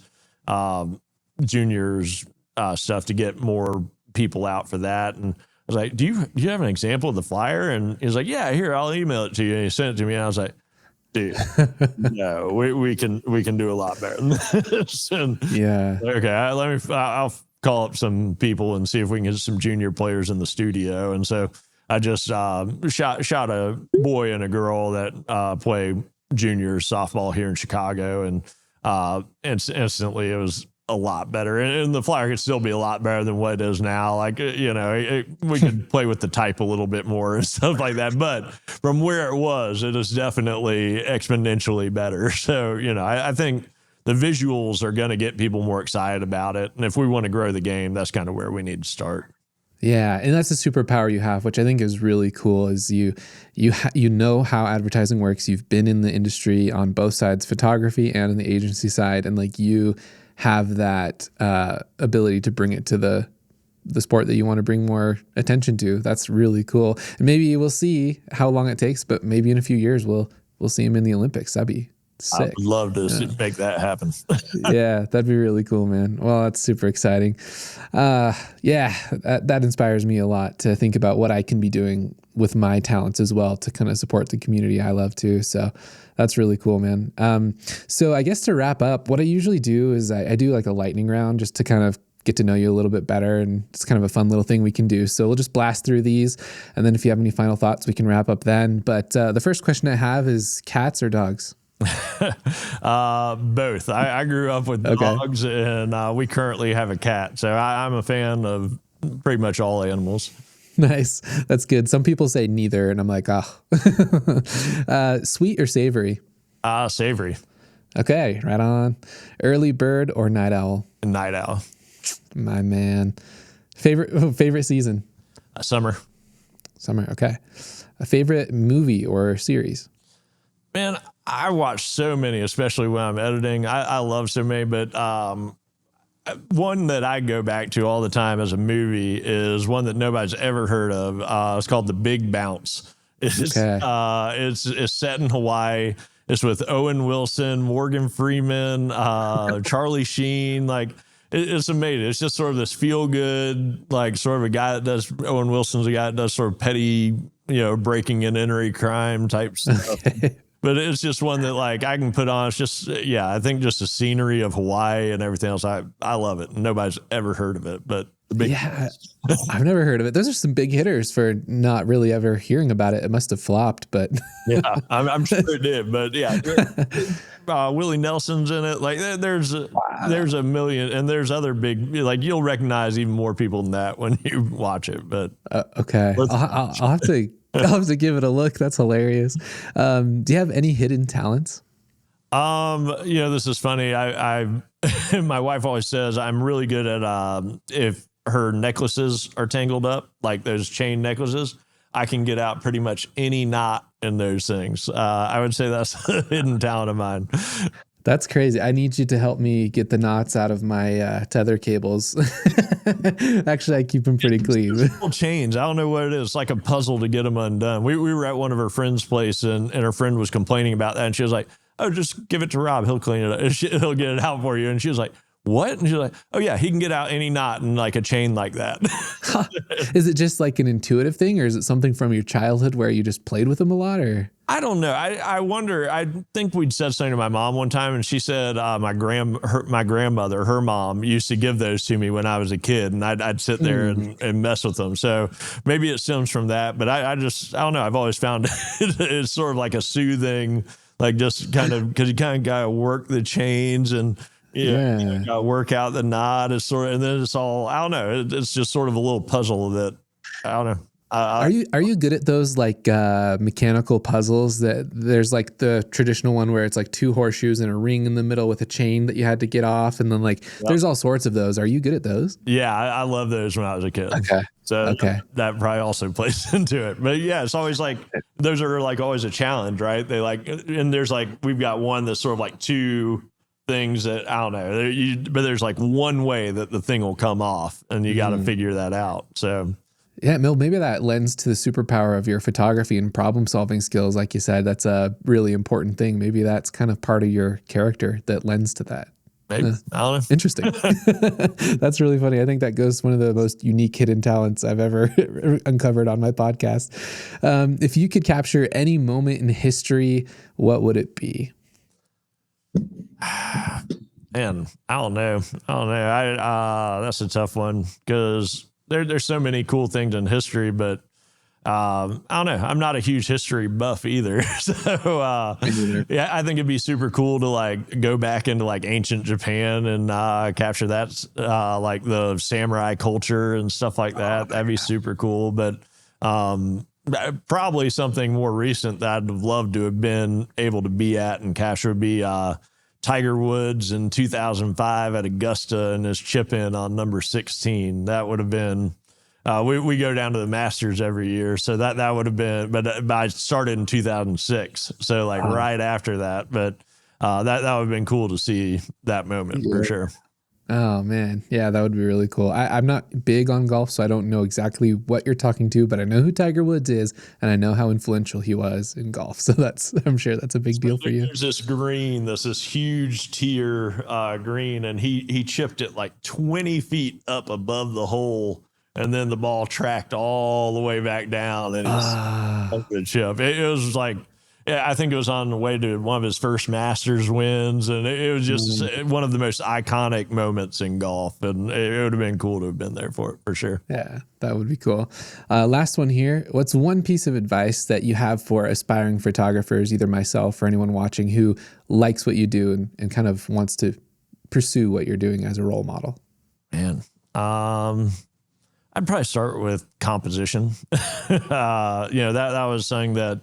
stuff to get more people out for that. And I was like, "Do you have an example of the flyer?" And he's like, "Yeah, here, I'll email it to you." And he sent it to me, and I was like, "Dude, no, we can do a lot better than this." And okay, I'll call up some people and see if we can get some junior players in the studio. And so I just shot a boy and a girl that play junior softball here in Chicago, and instantly it was a lot better. And the flyer could still be a lot better than what it is now. Like, we could play with the type a little bit more and stuff like that. But from where it is definitely exponentially better. So, I think the visuals are going to get people more excited about it. And if we want to grow the game, that's kind of where we need to start. Yeah, and that's a superpower you have, which I think is really cool. Is you know how advertising works. You've been in the industry on both sides, photography and in the agency side, and like you have that ability to bring it to the sport that you want to bring more attention to. That's really cool. And maybe we'll see how long it takes, but maybe in a few years we'll see him in the Olympics. That'd be sick. I would love to make that happen. Yeah, that'd be really cool, man. Well, that's super exciting. That inspires me a lot to think about what I can be doing with my talents as well to kind of support the community I love too. So that's really cool, man. So I guess to wrap up, what I usually do is I do like a lightning round just to kind of get to know you a little bit better. And it's kind of a fun little thing we can do. So we'll just blast through these. And then if you have any final thoughts, we can wrap up then. But the first question I have is cats or dogs? Both. I grew up with dogs, and we currently have a cat. So I'm a fan of pretty much all animals. Nice. That's good. Some people say neither, and I'm like, sweet or savory? Savory. Okay, right on. Early bird or night owl? Night owl. My man. Favorite season? Summer. Summer. Okay. A favorite movie or series? Man, I watch so many, especially when I'm editing. I love so many, but one that I go back to all the time as a movie is one that nobody's ever heard of. It's called The Big Bounce. It's set in Hawaii. It's with Owen Wilson, Morgan Freeman, Charlie Sheen. Like, it's amazing. It's just sort of this feel good, like sort of a guy that does, Owen Wilson's a guy that does sort of petty, breaking and entering crime type stuff. Okay. But it's just one that like I can put on. It's just, I think just the scenery of Hawaii and everything else. I love it. Nobody's ever heard of it, but yeah, I've never heard of it. Those are some big hitters for not really ever hearing about it. It must have flopped, but yeah, I'm sure it did. But yeah, Willie Nelson's in it. Like there's a million, and there's other big, like you'll recognize even more people than that when you watch it. But okay, I'll have to. I'll have to give it a look. That's hilarious. Do you have any hidden talents? This is funny. I my wife always says I'm really good at if her necklaces are tangled up, like those chain necklaces, I can get out pretty much any knot in those things. I would say that's a hidden talent of mine. That's crazy. I need you to help me get the knots out of my tether cables. Actually, I keep them pretty clean. Little chains. I don't know what it is. It's like a puzzle to get them undone. We were at one of her friend's place, and her friend was complaining about that. And she was like, "Oh, just give it to Rob. He'll clean it up. He'll get it out for you." And she was like, "What?" And she's like, "Oh yeah, he can get out any knot in like a chain like that." Is it just like an intuitive thing, or is it something from your childhood where you just played with them a lot? Or I don't know. I wonder. I think we'd said something to my mom one time, and she said my grandmother, her mom, used to give those to me when I was a kid, and I'd sit there and mess with them. So maybe it stems from that. But I don't know. I've always found it's sort of like a soothing, like just kind of because you kind of got to work the chains and. Yeah, work out the knot is sort of, and then it's all, I don't know. It's just sort of a little puzzle that I don't know. Are you good at those like mechanical puzzles that there's like the traditional one where it's like two horseshoes and a ring in the middle with a chain that you had to get off, and then like there's all sorts of those. Are you good at those? Yeah, I love those when I was a kid. Okay. So that probably also plays into it. But yeah, it's always like those are like always a challenge, right? They like, and there's like we've got one that's sort of like two things that I don't know, but there's like one way that the thing will come off, and you got to figure that out. So yeah, Mill, maybe that lends to the superpower of your photography and problem solving skills. Like you said, that's a really important thing. Maybe that's kind of part of your character that lends to that. Maybe. I don't know. Interesting. That's really funny. I think that goes to one of the most unique hidden talents I've ever uncovered on my podcast. If you could capture any moment in history, what would it be? Man, I don't know. That's a tough one because there's so many cool things in history, but I don't know. I'm not a huge history buff either. So yeah, I think it'd be super cool to like go back into like ancient Japan and capture that like the samurai culture and stuff like that. That'd be super cool. But probably something more recent that I'd have loved to have been able to be at and capture would be Tiger Woods in 2005 at Augusta and his chip in on number 16. That would have been, we go down to the Masters every year. So that would have been, but I started in 2006. So like right after that, but that would have been cool to see that moment for sure. Oh man. Yeah, that would be really cool. I'm not big on golf, so I don't know exactly what you're talking to, but I know who Tiger Woods is and I know how influential he was in golf. So I'm sure that's a big deal for you. There's this green, this huge tier green, and he chipped it like 20 feet up above the hole, and then the ball tracked all the way back down, and it's a chip. It was like, yeah, I think it was on the way to one of his first Masters wins, and it was just one of the most iconic moments in golf, and it would have been cool to have been there for it, for sure. Yeah, that would be cool. Last one here. What's one piece of advice that you have for aspiring photographers, either myself or anyone watching who likes what you do and kind of wants to pursue what you're doing as a role model? Man, I'd probably start with composition. That was something that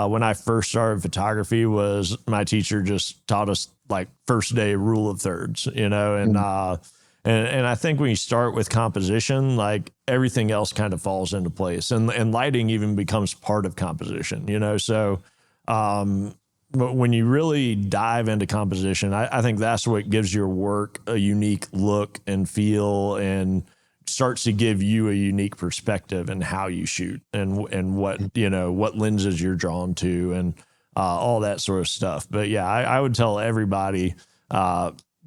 when I first started photography was my teacher just taught us like first day rule of thirds, and I think when you start with composition, like everything else kind of falls into place, and lighting even becomes part of composition, so but when you really dive into composition, I think that's what gives your work a unique look and feel, and starts to give you a unique perspective in how you shoot and what, what lenses you're drawn to and all that sort of stuff. But yeah, I would tell everybody,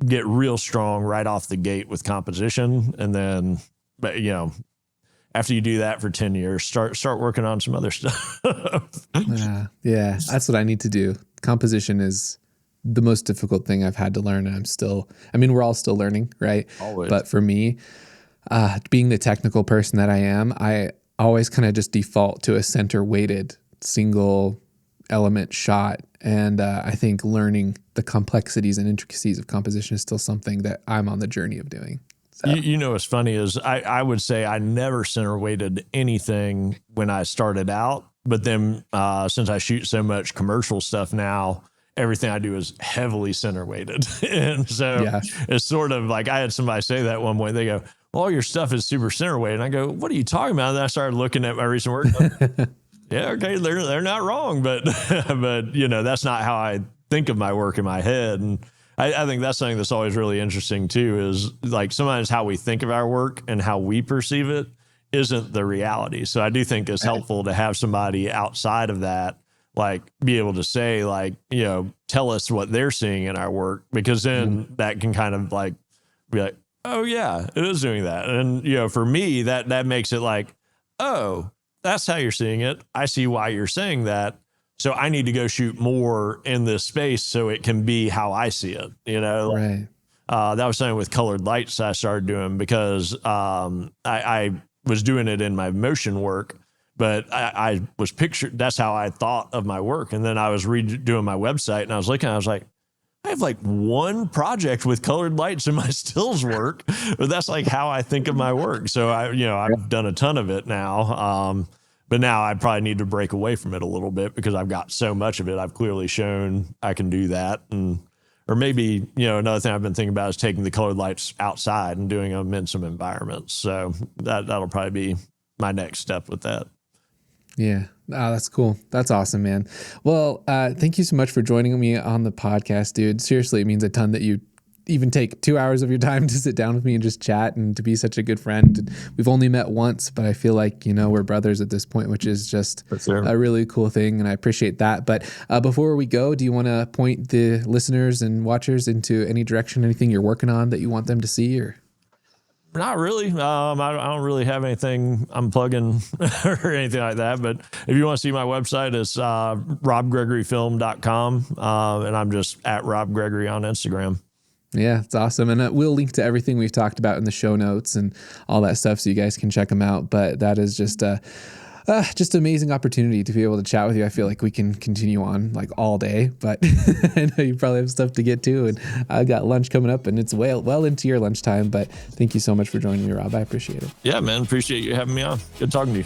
get real strong right off the gate with composition. And then, but after you do that for 10 years, start working on some other stuff. Yeah, that's what I need to do. Composition is the most difficult thing I've had to learn. And we're all still learning, right? Always. But for me, being the technical person that I am, I always kind of just default to a center weighted single element shot. And I think learning the complexities and intricacies of composition is still something that I'm on the journey of doing. So. What's funny is I would say I never center weighted anything when I started out, but then since I shoot so much commercial stuff now, everything I do is heavily center weighted. And so It's sort of like I had somebody say that one point. They go, well, all your stuff is super center weighted. And I go, what are you talking about? And then I started looking at my recent work. Yeah, okay, they're not wrong, but that's not how I think of my work in my head. And I think that's something that's always really interesting too, is like sometimes how we think of our work and how we perceive it isn't the reality. So I do think it's helpful to have somebody outside of that, like be able to say like, tell us what they're seeing in our work, because then that can kind of like be like, oh yeah, it is doing that. And, for me, that makes it like, oh, that's how you're seeing it. I see why you're saying that. So I need to go shoot more in this space so it can be how I see it, Right. That was something with colored lights I started doing because I was doing it in my motion work, but I was that's how I thought of my work. And then I was redoing my website and I was looking, I was like, I have like one project with colored lights in my stills work, but that's like how I think of my work. So I've done a ton of it now. But now I probably need to break away from it a little bit because I've got so much of it. I've clearly shown I can do that. Or maybe, another thing I've been thinking about is taking the colored lights outside and doing them in some environments. So that'll probably be my next step with that. Yeah. Oh, that's cool. That's awesome, man. Well, thank you so much for joining me on the podcast, dude. Seriously, it means a ton that you even take 2 hours of your time to sit down with me and just chat and to be such a good friend. We've only met once, but I feel like, we're brothers at this point, which is just a really cool thing. And I appreciate that. But before we go, do you want to point the listeners and watchers into any direction, anything you're working on that you want them to see, or? Not really. I don't really have anything I'm plugging or anything like that. But if you want to see my website, it's robgregoryfilm.com. And I'm just at Rob Gregory on Instagram. Yeah, it's awesome. And we'll link to everything we've talked about in the show notes and all that stuff so you guys can check them out. But that is just an amazing opportunity to be able to chat with you. I feel like we can continue on like all day, but I know you probably have stuff to get to, and I got lunch coming up and it's well into your lunchtime. But thank you so much for joining me, Rob. I appreciate it. Yeah, man. Appreciate you having me on. Good talking to you.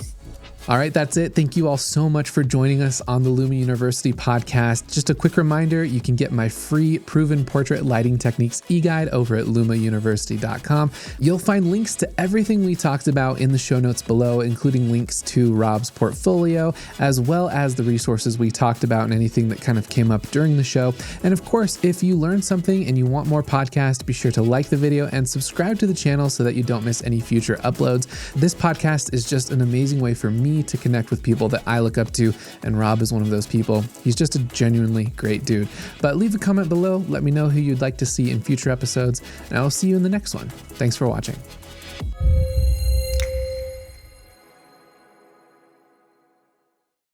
All right, that's it. Thank you all so much for joining us on the Luma University podcast. Just a quick reminder, you can get my free proven portrait lighting techniques e-guide over at lumauniversity.com. You'll find links to everything we talked about in the show notes below, including links to Rob's portfolio, as well as the resources we talked about and anything that kind of came up during the show. And of course, if you learned something and you want more podcasts, be sure to like the video and subscribe to the channel so that you don't miss any future uploads. This podcast is just an amazing way for me to connect with people that I look up to, and Rob is one of those people. He's just a genuinely great dude. But leave a comment below, let me know who you'd like to see in future episodes, and I will see you in the next one. Thanks for watching.